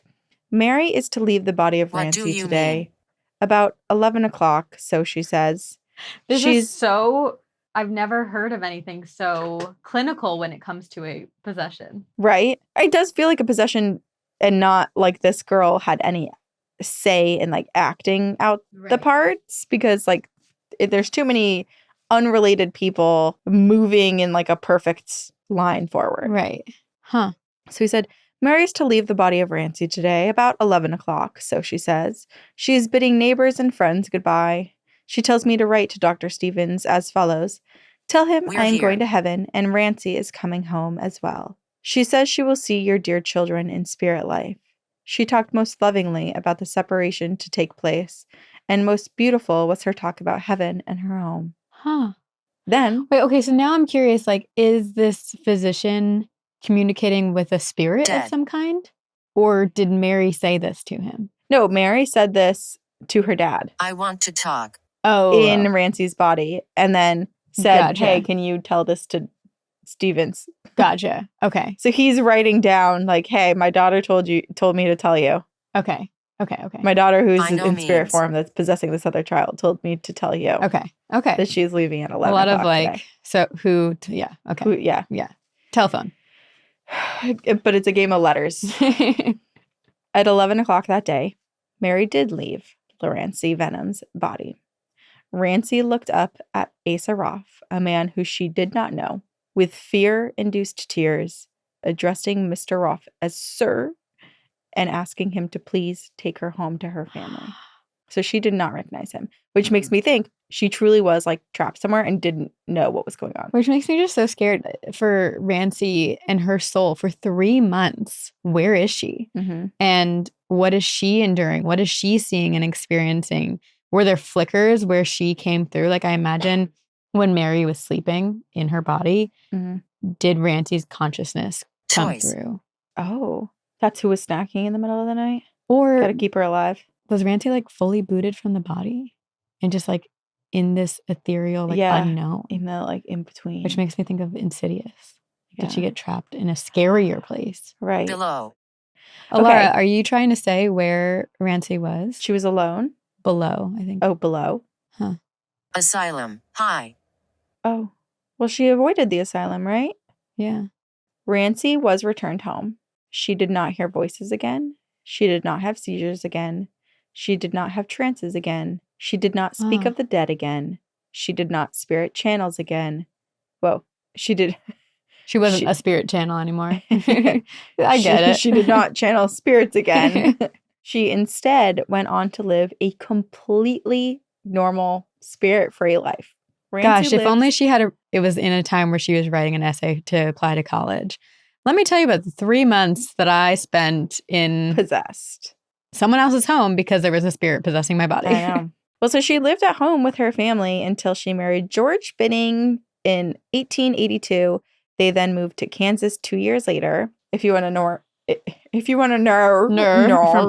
Mary is to leave the body of What do Rancy you today. mean? About 11 o'clock, so she says. This She's is so, I've never heard of anything so clinical when it comes to a possession. right. It does feel like a possession and not like this girl had any say in like acting out the parts because like there's too many unrelated people moving in like a perfect line forward. Right. Huh. So he said, Mary's to leave the body of Rancy today about 11 o'clock, so she says. She is bidding neighbors and friends goodbye. She tells me to write to Dr. Stevens as follows. Tell him We're I am here. going to heaven and Rancy is coming home as well. She says she will see your dear children in spirit life. She talked most lovingly about the separation to take place, and most beautiful was her talk about heaven and her home. Huh. Then, Wait, okay, so now I'm curious, like, is this physician communicating with a spirit of Dead. some kind? Or did Mary say this to him? no, Mary said this to her dad I want to talk. Oh. in Rancy's body and then said, Gotcha. hey, can you tell this to Stevens? Gotcha. Okay. So he's writing down like, hey, my daughter told me to tell you. Okay. Okay. My daughter who's By no in spirit means. form that's possessing this other child told me to tell you Okay. Okay. that she's leaving at 11 A lot of o'clock like, today. so who, yeah. Okay. Yeah. Telephone. But it's a game of letters. At 11 o'clock that day, Mary did leave Lurancy Vennum's body. Rancy looked up at Asa Roff, a man who she did not know, with fear-induced tears, addressing Mr. Roff as Sir and asking him to please take her home to her family. So she did not recognize him, which makes me think she truly was like trapped somewhere and didn't know what was going on. Which makes me just so scared for Rancy and her soul for 3 months. Where is she? Mm-hmm. And what is she enduring? What is she seeing and experiencing? Were there flickers where she came through? Like I imagine when Mary was sleeping in her body, Mm-hmm. did Rancy's consciousness come Choice. through? Oh, that's who was snacking in the middle of the night? Or Gotta keep her alive. was Rancy like fully booted from the body and just like in this ethereal, like unknown? In the like in between. Which makes me think of Insidious. Did she Yeah. get trapped in a scarier place? Right. Below. Elara, are you trying to say where Rancy was? She was alone. Below, I think. Oh, below. Asylum. High. Oh. Well, she avoided the asylum, right? Yeah. Rancy was returned home. She did not hear voices again. She did not have seizures again. She did not have trances again. She did not speak Oh. of the dead again. She did not spirit channels again. Whoa. She did. She wasn't She- a spirit channel anymore. I get it. She did not channel spirits again. She instead went on to live a completely normal, spirit-free life. Rancy Gosh, if lives- only she had it was in a time where she was writing an essay to apply to college. Let me tell you about the 3 months that I spent in possessed. someone else's home because there was a spirit possessing my body. I know. Well, so she lived at home with her family until she married George Binning in 1882. They then moved to Kansas 2 years later. If you want to know, from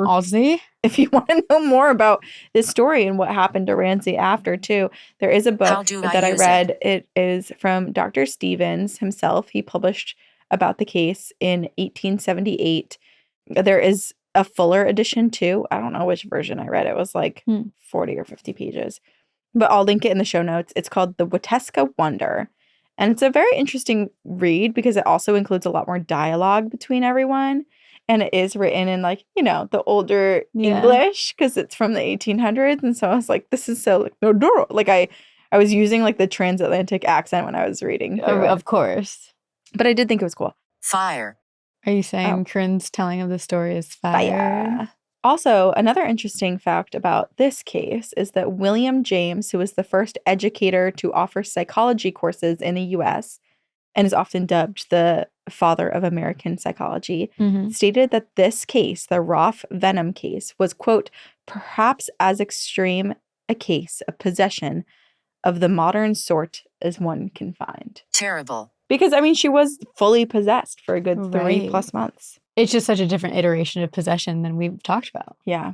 Aussie. If you want to know more about this story and what happened to Rancy after too, there is a How book do that I use read. It is from Dr. Stevens himself. He published about the case in 1878. There is a fuller edition too. I don't know which version I read. It was like 40 or 50 pages. But I'll link it in the show notes. It's called The Watseka Wonder. And it's a very interesting read because it also includes a lot more dialogue between everyone. And it is written in like, you know, the older English because it's from the 1800s. And so I was like, this is so like, no, duro. Like I was using like the transatlantic accent when I was reading. Of course. But I did think it was cool. Fire. Are you saying Corinne's telling of the story is fire? Also, another interesting fact about this case is that William James, who was the first educator to offer psychology courses in the U.S. and is often dubbed the father of American psychology, stated that this case, the Roff Vennum case, was, quote, perhaps as extreme a case of possession of the modern sort as one can find. Terrible. Because, I mean, she was fully possessed for a good 3+ months. It's just such a different iteration of possession than we've talked about. Yeah.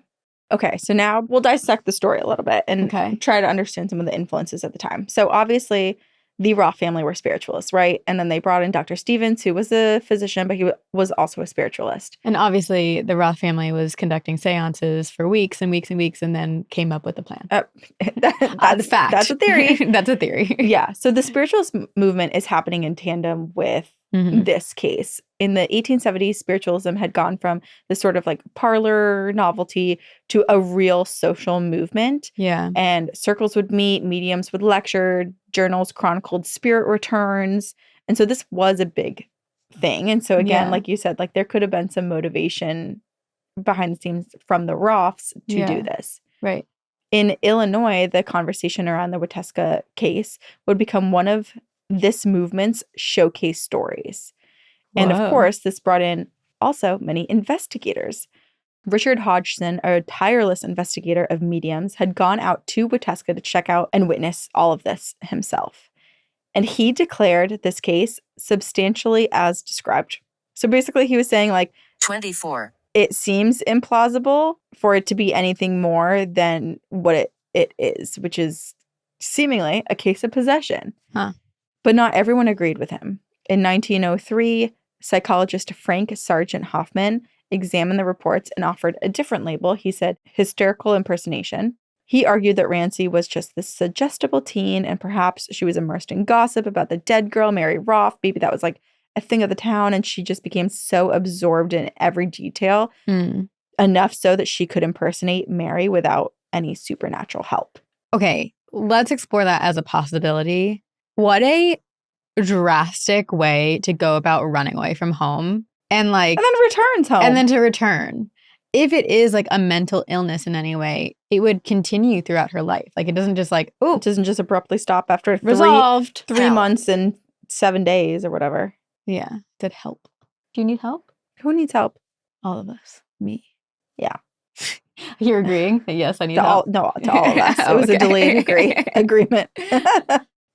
Okay, so now we'll dissect the story a little bit and Okay. try to understand some of the influences at the time. So obviously, the Roff family were spiritualists, right? And then they brought in Dr. Stevens, who was a physician, but he was also a spiritualist. And obviously, the Roth family was conducting seances for weeks and weeks and weeks and then came up with a plan. That's fact. That's a theory. That's a theory. Yeah. So the spiritualist movement is happening in tandem with Mhm. this case. In the 1870s, spiritualism had gone from this sort of like parlor novelty to a real social movement. Yeah. And circles would meet, mediums would lecture, journals chronicled spirit returns. And so this was a big thing. And so again, Yeah. like you said, like there could have been some motivation behind the scenes from the Roths to do this. Right. In Illinois, the conversation around the Watseka case would become one of this movement's showcase stories. And of Whoa. course, this brought in also many investigators. Richard Hodgson, a tireless investigator of mediums, had gone out to Watseka to check out and witness all of this himself. And he declared this case substantially as described. So basically, he was saying, like, 24. It seems implausible for it to be anything more than what it is, which is seemingly a case of possession. Huh. But not everyone agreed with him. In 1903, psychologist Frank Sargent Hoffman examined the reports and offered a different label. He said hysterical impersonation. He argued that Rancy was just this suggestible teen and perhaps she was immersed in gossip about the dead girl, Mary Roff. Maybe that was like a thing of the town and she just became so absorbed in every detail, enough so that she could impersonate Mary without any supernatural help. Okay, let's explore that as a possibility. What a drastic way to go about running away from home and like And then returns home. and then to return. If it is like a mental illness in any way, it would continue throughout her life. Like it doesn't just like, oh, it doesn't just abruptly stop after resolved. 3 months and 7 days or whatever. Yeah, did help. Do you need help? Who needs help? All of us. Me. Yeah. You're agreeing? Yes, I need help. To all of us. It was a delayed agreement.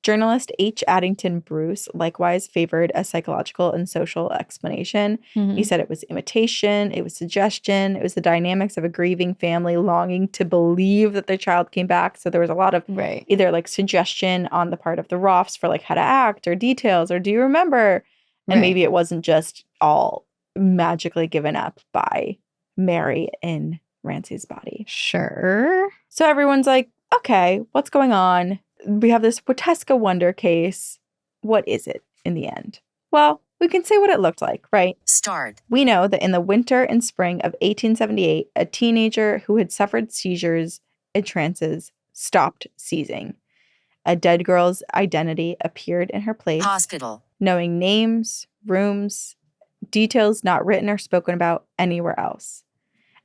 Journalist H. Addington Bruce likewise favored a psychological and social explanation. He said it was imitation, it was suggestion, it was the dynamics of a grieving family longing to believe that their child came back. So there was a lot of either like suggestion on the part of the Roffs for like how to act or details or do you remember? And maybe it wasn't just all magically given up by Mary in Rancy's body. Sure. So everyone's like, okay, what's going on? We have this Watseka Wonder case. What is it in the end? Well, we can say what it looked like, right? Start. We know that in the winter and spring of 1878, a teenager who had suffered seizures and trances stopped seizing. A dead girl's identity appeared in her place. Hospital. Knowing names, rooms, details not written or spoken about anywhere else.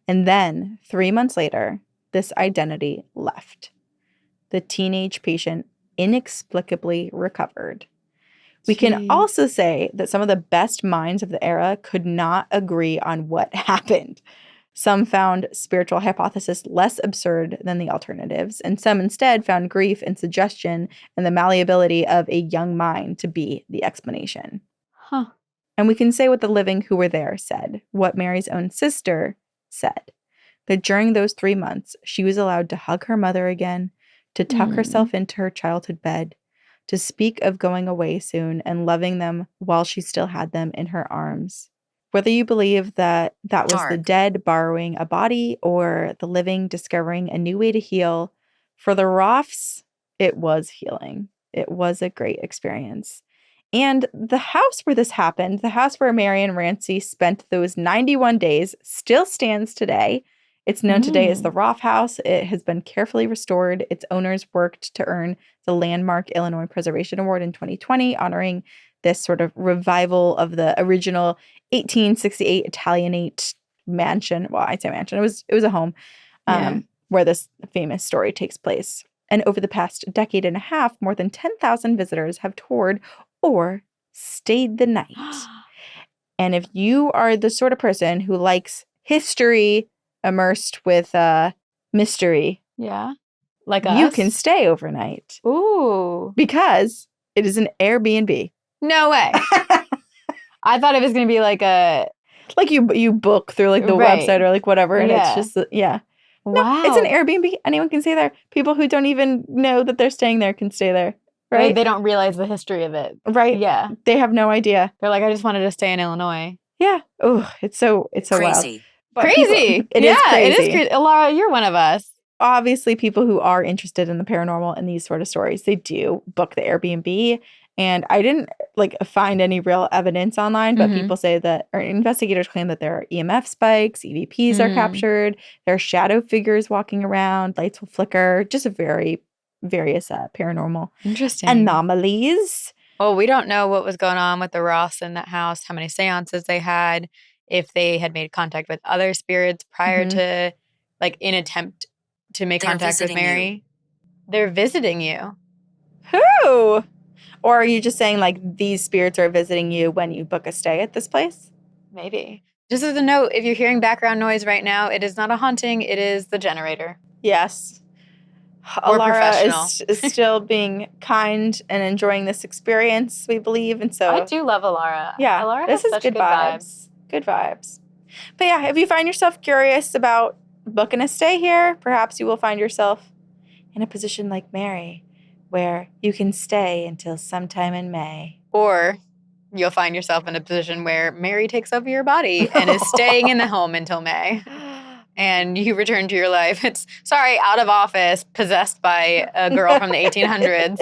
And then, 3 months later, this identity left. The teenage patient inexplicably recovered. We can also say that some of the best minds of the era could not agree on what happened. Some found spiritual hypothesis less absurd than the alternatives, and some instead found grief and suggestion and the malleability of a young mind to be the explanation. Huh. And we can say what the living who were there said, what Mary's own sister said, that during those 3 months, she was allowed to hug her mother again, to tuck herself into her childhood bed, to speak of going away soon and loving them while she still had them in her arms. Whether you believe that that was the dead borrowing a body or the living discovering a new way to heal, for the Roffs, it was healing. It was a great experience. And the house where this happened, the house where Mary and Rancy spent those 91 days, still stands today. It's known today as the Roff House. It has been carefully restored. Its owners worked to earn the landmark Illinois Preservation Award in 2020, honoring this sort of revival of the original 1868 Italianate mansion. Well, I'd say mansion. It was a home where this famous story takes place. And over the past decade and a half, more than 10,000 visitors have toured or stayed the night. And if you are the sort of person who history immersed with mystery, like you us? can stay overnight. Ooh. Because it is an Airbnb. No way. I thought it was going to be like a... Like you book through like the website or like whatever. And it's just, Wow. No, it's an Airbnb. Anyone can stay there. People who don't even know that they're staying there can stay there. Right? They don't realize the history of it. Right. Yeah. They have no idea. They're like, I just wanted to stay in Illinois. Yeah. Oh, it's so wild. Crazy. But Crazy. It is crazy. It is crazy. Elara, you're one of us. Obviously, people who are interested in the paranormal and these sort of stories, they do book the Airbnb. And I didn't find any real evidence online, but people say that, or investigators claim that there are EMF spikes, EVPs are captured, there are shadow figures walking around, lights will flicker, just a various paranormal Interesting anomalies. Well, we don't know what was going on with the Ross in that house, how many seances they had, if they had made contact with other spirits prior to, in attempt to make contact with Mary. They're visiting you. Who? Or are you just saying these spirits are visiting you when you book a stay at this place? Maybe. Just as a note, if you're hearing background noise right now, it is not a haunting. It is the generator. Yes. We're Elara is still being kind and enjoying this experience, we believe. And so I do love Elara. Yeah, Elara this has is such good vibes. Good vibes. But yeah, if you find yourself curious about booking a stay here, perhaps you will find yourself in a position like Mary, where you can stay until sometime in May. Or you'll find yourself in a position where Mary takes over your body and is staying in the home until May. And you return to your life. It's, out of office, possessed by a girl from the 1800s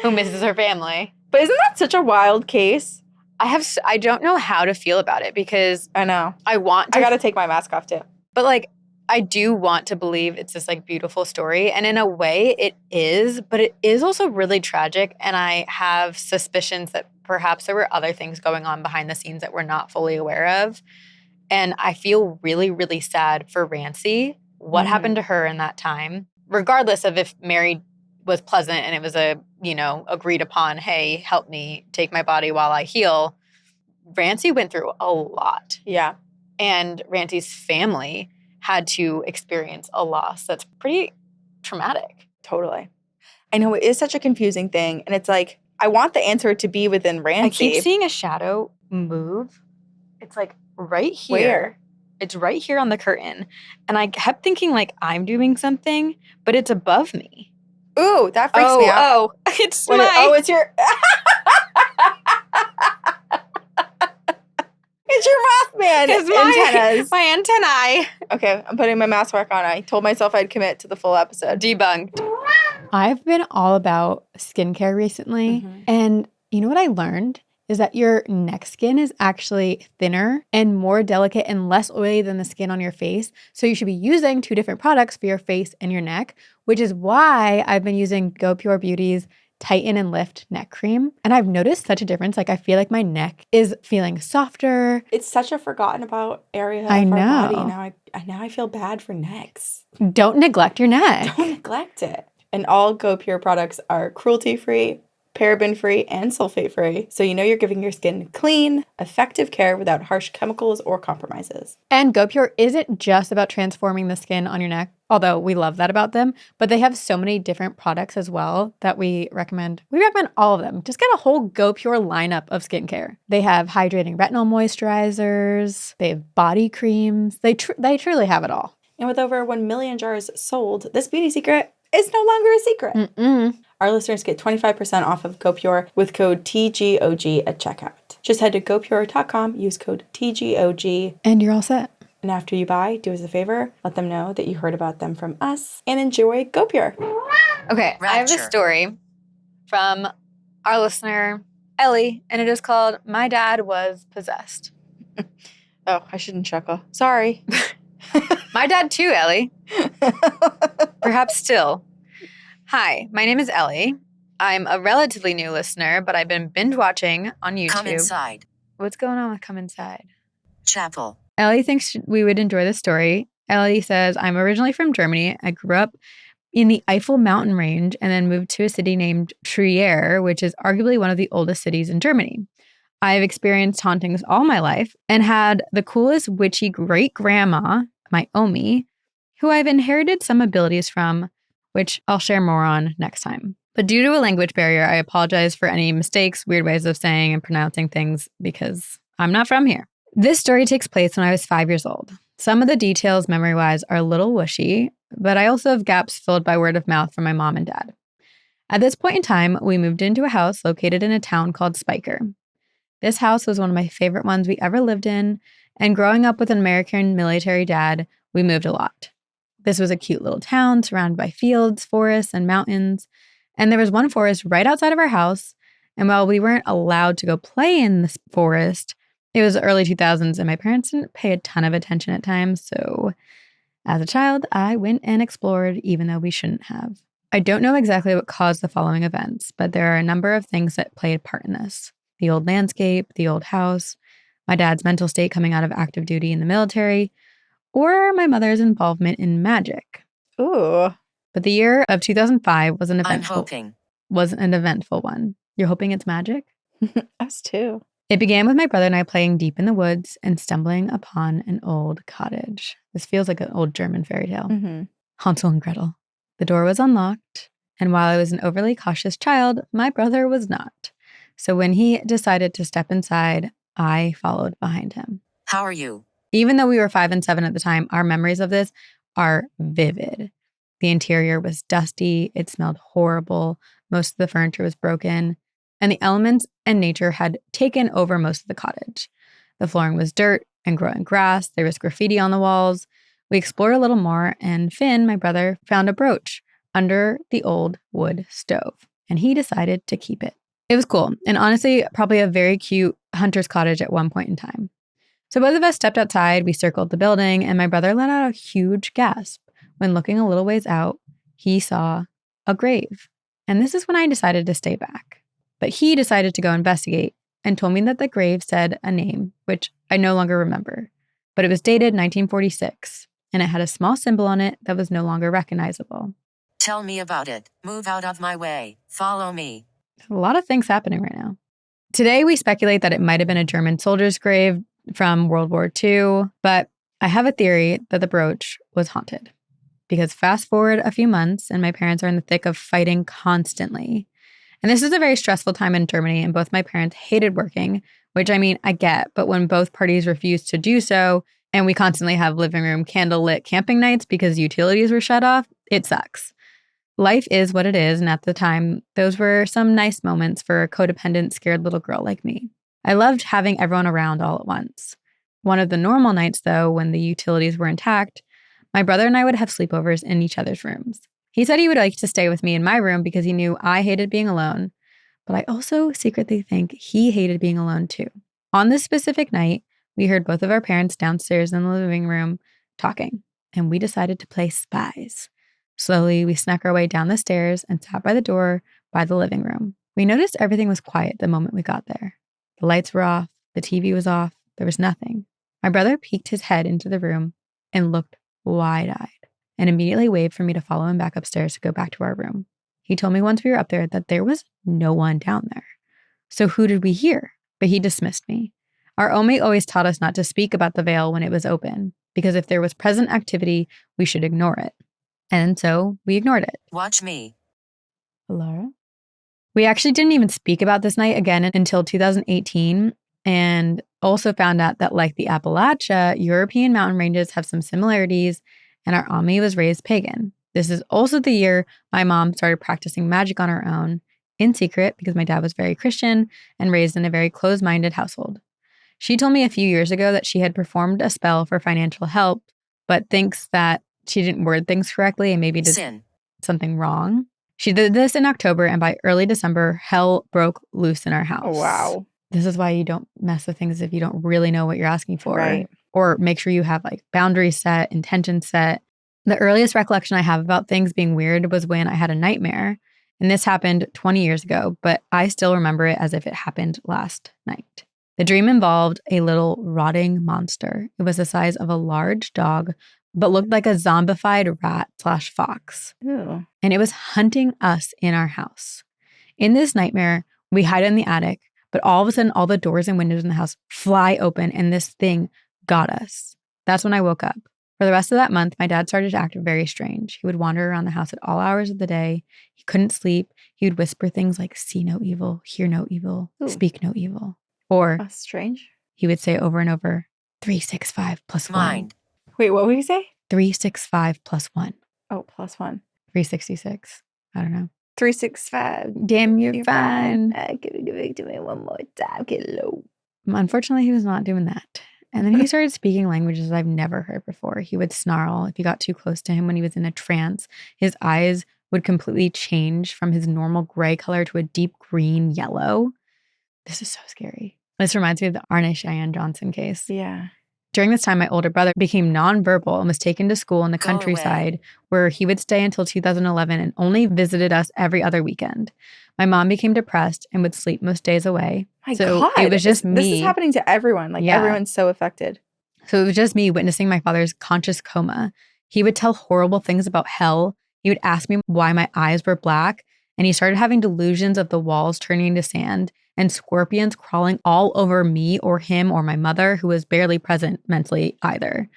who misses her family. But isn't that such a wild case? I don't know how to feel about it because I know. I want to. I got to take my mask off too. But I do want to believe it's this beautiful story. And in a way it is, but it is also really tragic. And I have suspicions that perhaps there were other things going on behind the scenes that we're not fully aware of. And I feel really, really sad for Rancy. What happened to her in that time? Regardless of if Mary was pleasant and it was agreed upon, hey, help me take my body while I heal. Rancy went through a lot. Yeah. And Rancy's family had to experience a loss that's pretty traumatic. Totally. I know it is such a confusing thing. And it's I want the answer to be within Rancy. I keep seeing a shadow move. It's right here. Where? It's right here on the curtain. And I kept thinking I'm doing something, but it's above me. Ooh, that freaks me out. Oh, it's it's your... It's your Mothman antennas. My antennae. Okay, I'm putting my mask back on. I told myself I'd commit to the full episode. Debunked. I've been all about skincare recently. And you know what I learned? Is that your neck skin is actually thinner and more delicate and less oily than the skin on your face. So you should be using 2 different products for your face and your neck, which is why I've been using GoPure Beauty's Tighten and Lift neck cream. And I've noticed such a difference. I feel like my neck is feeling softer. It's such a forgotten about area I of our know. body. Now I feel bad for necks. Don't neglect your neck. Don't neglect it. And all GoPure products are cruelty-free, paraben-free, and sulfate-free, so you're giving your skin clean, effective care without harsh chemicals or compromises. And GoPure isn't just about transforming the skin on your neck, although we love that about them, but they have so many different products as well that we recommend. We recommend all of them. Just get a whole GoPure lineup of skincare. They have hydrating retinol moisturizers, they have body creams, they truly have it all. And with over 1 million jars sold, this beauty secret is no longer a secret. Our listeners get 25% off of GoPure with code TGOG at checkout. Just head to GoPure.com, use code TGOG. And you're all set. And after you buy, do us a favor, let them know that you heard about them from us, and enjoy GoPure. Okay, I have a story from our listener, Ellie, and it is called My Dad Was Possessed. Oh, I shouldn't chuckle. Sorry. My dad too, Ellie. Perhaps still. Hi, my name is Ellie. I'm a relatively new listener, but I've been binge watching on YouTube. Come inside. What's going on with Come Inside? Chapel. Ellie thinks we would enjoy the story. Ellie says, I'm originally from Germany. I grew up in the Eifel mountain range and then moved to a city named Trier, which is arguably one of the oldest cities in Germany. I've experienced hauntings all my life and had the coolest witchy great-grandma, my Omi, who I've inherited some abilities from, which I'll share more on next time. But due to a language barrier, I apologize for any mistakes, weird ways of saying and pronouncing things because I'm not from here. This story takes place when I was 5 years old. Some of the details memory-wise are a little wishy, but I also have gaps filled by word of mouth from my mom and dad. At this point in time, we moved into a house located in a town called Spiker. This house was one of my favorite ones we ever lived in, and growing up with an American military dad, we moved a lot. This was a cute little town surrounded by fields, forests, and mountains, and there was one forest right outside of our house, and while we weren't allowed to go play in this forest, it was the early 2000s, and my parents didn't pay a ton of attention at times, so as a child, I went and explored even though we shouldn't have. I don't know exactly what caused the following events, but there are a number of things that played a part in this. The old landscape, the old house, my dad's mental state coming out of active duty in the military, or my mother's involvement in magic. Ooh. But the year of 2005 was an I'm eventful hoping. one. You're hoping it's magic? Us too. It began with my brother and I playing deep in the woods and stumbling upon an old cottage. This feels like an old German fairy tale. Mm-hmm. Hansel and Gretel. The door was unlocked, and while I was an overly cautious child, my brother was not. So when he decided to step inside, I followed behind him. How are you? Even though we were 5 and 7 at the time, our memories of this are vivid. The interior was dusty, it smelled horrible, most of the furniture was broken, and the elements and nature had taken over most of the cottage. The flooring was dirt and growing grass, there was graffiti on the walls. We explored a little more, and Finn, my brother, found a brooch under the old wood stove, and he decided to keep it. It was cool, and honestly, probably a very cute hunter's cottage at one point in time. So both of us stepped outside, we circled the building, and my brother let out a huge gasp when looking a little ways out, he saw a grave. And this is when I decided to stay back. But he decided to go investigate and told me that the grave said a name, which I no longer remember. But it was dated 1946, and it had a small symbol on it that was no longer recognizable. Tell me about it. Move out of my way. Follow me. A lot of things happening right now. Today, we speculate that it might have been a German soldier's grave from World War II, but I have a theory that the brooch was haunted. Because fast forward a few months, and my parents are in the thick of fighting constantly. And this is a very stressful time in Germany, and both my parents hated working, which I mean, I get, but when both parties refused to do so, and we constantly have living room candlelit camping nights because utilities were shut off, it sucks. Life is what it is, and at the time, those were some nice moments for a codependent, scared little girl like me. I loved having everyone around all at once. One of the normal nights, though, when the utilities were intact, my brother and I would have sleepovers in each other's rooms. He said he would like to stay with me in my room because he knew I hated being alone, but I also secretly think he hated being alone too. On this specific night, we heard both of our parents downstairs in the living room talking, and we decided to play spies. Slowly, we snuck our way down the stairs and sat by the door by the living room. We noticed everything was quiet the moment we got there. The lights were off, the TV was off, there was nothing. My brother peeked his head into the room and looked wide-eyed and immediately waved for me to follow him back upstairs to go back to our room. He told me once we were up there that there was no one down there. So who did we hear? But he dismissed me. Our Omi always taught us not to speak about the veil when it was open, because if there was present activity, we should ignore it. And so we ignored it. Watch me. Elara? We actually didn't even speak about this night again until 2018, and also found out that like the Appalachia, European mountain ranges have some similarities, and our Ami was raised pagan. This is also the year my mom started practicing magic on her own, in secret, because my dad was very Christian and raised in a very closed-minded household. She told me a few years ago that she had performed a spell for financial help, but thinks that she didn't word things correctly and maybe did something wrong. She did this in October, and by early December, hell broke loose in our house. Oh, wow. This is why you don't mess with things if you don't really know what you're asking for. Right. Or make sure you have like boundaries set, intentions set. The earliest recollection I have about things being weird was when I had a nightmare. And this happened 20 years ago, but I still remember it as if it happened last night. The dream involved a little rotting monster. It was the size of a large dog, but looked like a zombified rat/fox. Ew. And it was hunting us in our house. In this nightmare, we hide in the attic, but all of a sudden, all the doors and windows in the house fly open, and this thing got us. That's when I woke up. For the rest of that month, my dad started to act very strange. He would wander around the house at all hours of the day. He couldn't sleep. He would whisper things like, see no evil, hear no evil, Ooh. speak no evil. Or That's strange. he would say over and over, 365 plus 1. Mind. Wait, what would you say? 365 plus 1. Oh, plus 1. 366. I don't know. 365. Damn, you're fine. Give it to me one more time. Get low. Unfortunately, he was not doing that. And then he started speaking languages I've never heard before. He would snarl if you got too close to him when he was in a trance. His eyes would completely change from his normal gray color to a deep green yellow. This is so scary. This reminds me of the Arne Cheyenne Johnson case. Yeah. During this time, my older brother became nonverbal and was taken to school in the Go countryside where he would stay until 2011 and only visited us every other weekend. My mom became depressed and would sleep most days away. My So God. it was just me. This is happening to everyone. Like, Yeah. everyone's so affected. So it was just me witnessing my father's conscious coma. He would tell horrible things about hell. He would ask me why my eyes were black. And he started having delusions of the walls turning into sand and scorpions crawling all over me or him or my mother, who was barely present mentally either.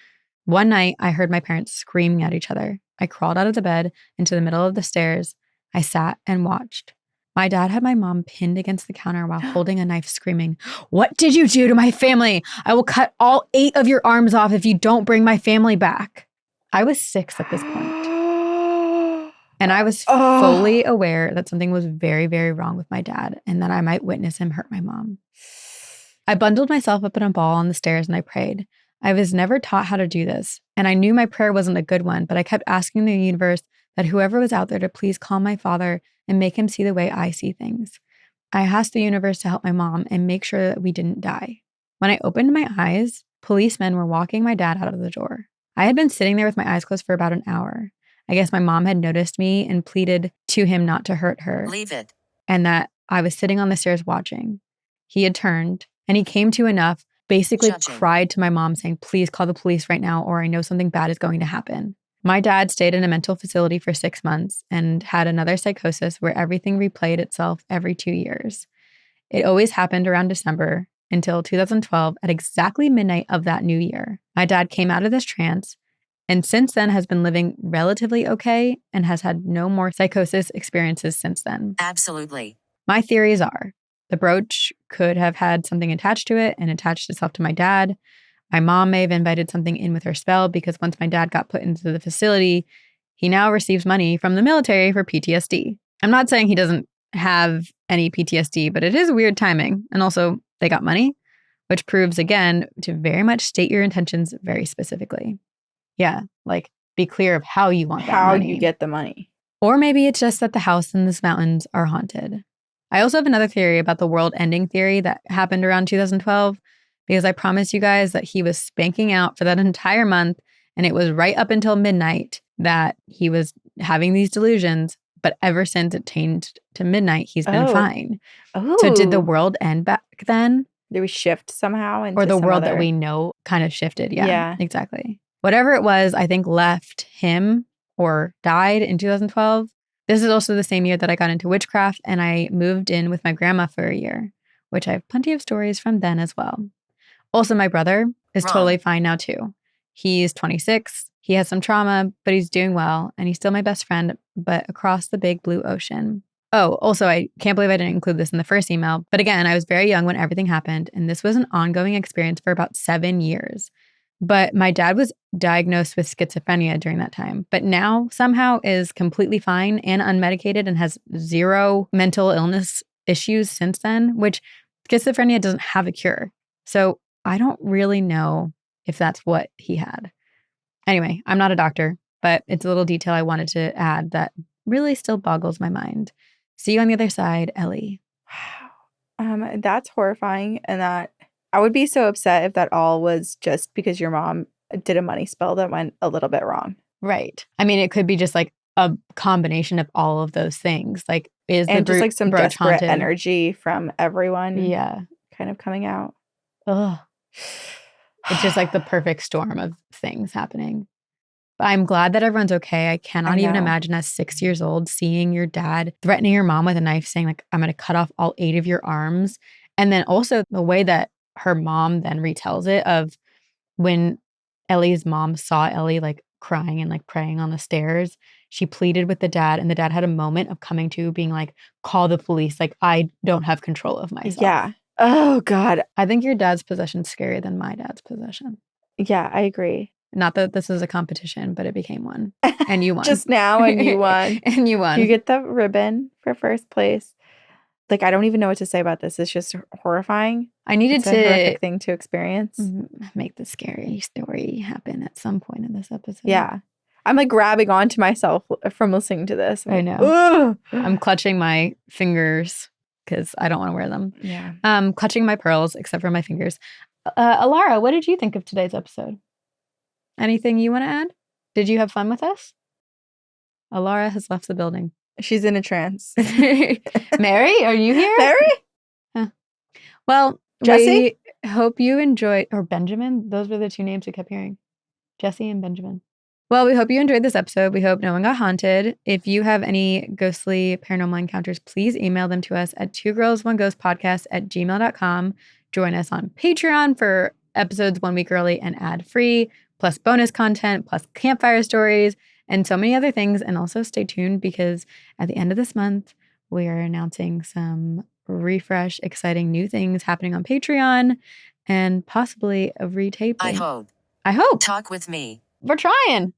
One night, I heard my parents screaming at each other. I crawled out of the bed into the middle of the stairs. I sat and watched. My dad had my mom pinned against the counter while holding a knife, screaming, "What did you do to my family? I will cut all 8 of your arms off if you don't bring my family back." I was 6 at this point. And I was fully aware that something was very, very wrong with my dad and that I might witness him hurt my mom. I bundled myself up in a ball on the stairs and I prayed. I was never taught how to do this, and I knew my prayer wasn't a good one, but I kept asking the universe that whoever was out there to please calm my father and make him see the way I see things. I asked the universe to help my mom and make sure that we didn't die. When I opened my eyes, policemen were walking my dad out of the door. I had been sitting there with my eyes closed for about an hour. I guess my mom had noticed me and pleaded to him not to hurt her. Leave it. And that I was sitting on the stairs watching. He had turned and he came to enough, basically Judging. cried to my mom saying, "Please call the police right now or I know something bad is going to happen." My dad stayed in a mental facility for 6 months and had another psychosis where everything replayed itself every 2 years. It always happened around December until 2012 at exactly midnight of that new year. My dad came out of this trance and since then has been living relatively okay and has had no more psychosis experiences since then. Absolutely. My theories are the brooch could have had something attached to it and attached itself to my dad. My mom may have invited something in with her spell because once my dad got put into the facility, he now receives money from the military for PTSD. I'm not saying he doesn't have any PTSD, but it is weird timing. And also, they got money, which proves again to very much state your intentions very specifically. Yeah, like be clear of how you want that How money. you get the money. Or maybe it's just that the house in the mountains are haunted. I also have another theory about the world ending theory that happened around 2012, because I promised you guys that he was spanking out for that entire month, and it was right up until midnight that he was having these delusions, but ever since it changed to midnight, he's been fine. Oh. So did the world end back then? Did we shift somehow into Or the some world other... that we know kind of shifted? Yeah. Exactly. Whatever it was, I think left him or died in 2012. This is also the same year that I got into witchcraft and I moved in with my grandma for a year, which I have plenty of stories from then as well. Also, my brother is Wrong. totally fine now too. He's 26. He has some trauma, but he's doing well. And he's still my best friend, but across the big blue ocean. Oh, also, I can't believe I didn't include this in the first email. But again, I was very young when everything happened. And this was an ongoing experience for about 7 years. But my dad was diagnosed with schizophrenia during that time, but now somehow is completely fine and unmedicated and has 0 mental illness issues since then, which schizophrenia doesn't have a cure. So I don't really know if that's what he had. Anyway, I'm not a doctor, but it's a little detail I wanted to add that really still boggles my mind. See you on the other side, Ellie. Wow. That's horrifying. And that I would be so upset if that all was just because your mom did a money spell that went a little bit wrong. Right. I mean, it could be just like a combination of all of those things. Like, is and the just like some brooch desperate haunted? energy from everyone Yeah. kind of coming out. Ugh. It's just like the perfect storm of things happening. But I'm glad that everyone's okay. I cannot even know. imagine at 6 years old seeing your dad threatening your mom with a knife saying like, "I'm going to cut off all 8 of your arms." And then also the way that her mom then retells it of when Ellie's mom saw Ellie like crying and like praying on the stairs, she pleaded with the dad and the dad had a moment of coming to being like, "Call the police. Like, I don't have control of myself." Yeah. Oh, God. I think your dad's possession's scarier than my dad's possession. Yeah, I agree. Not that this was a competition, but it became one. And you won. Just now, and you won. And you won. You get the ribbon for first place. Like, I don't even know what to say about this. It's just horrifying. I needed It's a horrific thing to experience. make the scary story happen at some point in this episode. Yeah. I'm like grabbing onto myself from listening to this. I know. Ugh. I'm clutching my fingers because I don't want to wear them. Yeah. Clutching my pearls, except for my fingers. Elara, what did you think of today's episode? Anything you want to add? Did you have fun with us? Elara has left the building. She's in a trance. Mary, are you here? Mary? Huh. Well, Jesse? we hope you enjoyed, or Benjamin. Those were the two names we kept hearing. Jesse and Benjamin. Well, we hope you enjoyed this episode. We hope no one got haunted. If you have any ghostly paranormal encounters, please email them to us at twogirlsoneghostpodcast@gmail.com. Join us on Patreon for episodes 1 week early and ad-free, plus bonus content, plus campfire stories, and so many other things. And also stay tuned because at the end of this month, we are announcing some refresh, exciting new things happening on Patreon and possibly a retaping. I hope. Talk with me. We're trying.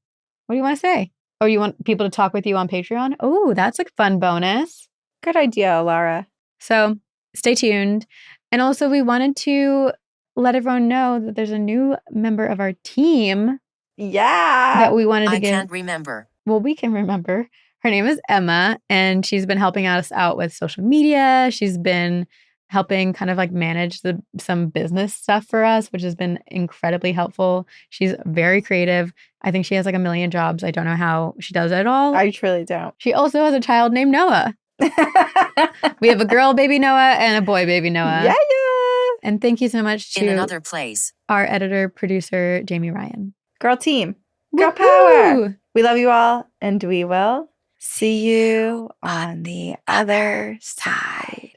What do you want to say? Oh, you want people to talk with you on Patreon? Oh, that's a fun bonus. Good idea, Elara. So stay tuned. And also we wanted to let everyone know that there's a new member of our team Yeah. that we wanted to I give. can't remember. Well, we can remember. Her name is Emma, and she's been helping us out with social media. She's been helping kind of like manage some business stuff for us, which has been incredibly helpful. She's very creative. I think she has like a million jobs. I don't know how she does it all. I truly don't. She also has a child named Noah. We have a girl baby Noah and a boy baby Noah. Yeah. And thank you so much In to another place. our editor, producer, Jamie Ryan. Girl team. Girl Woohoo! power. We love you all, and we will see you on the other side.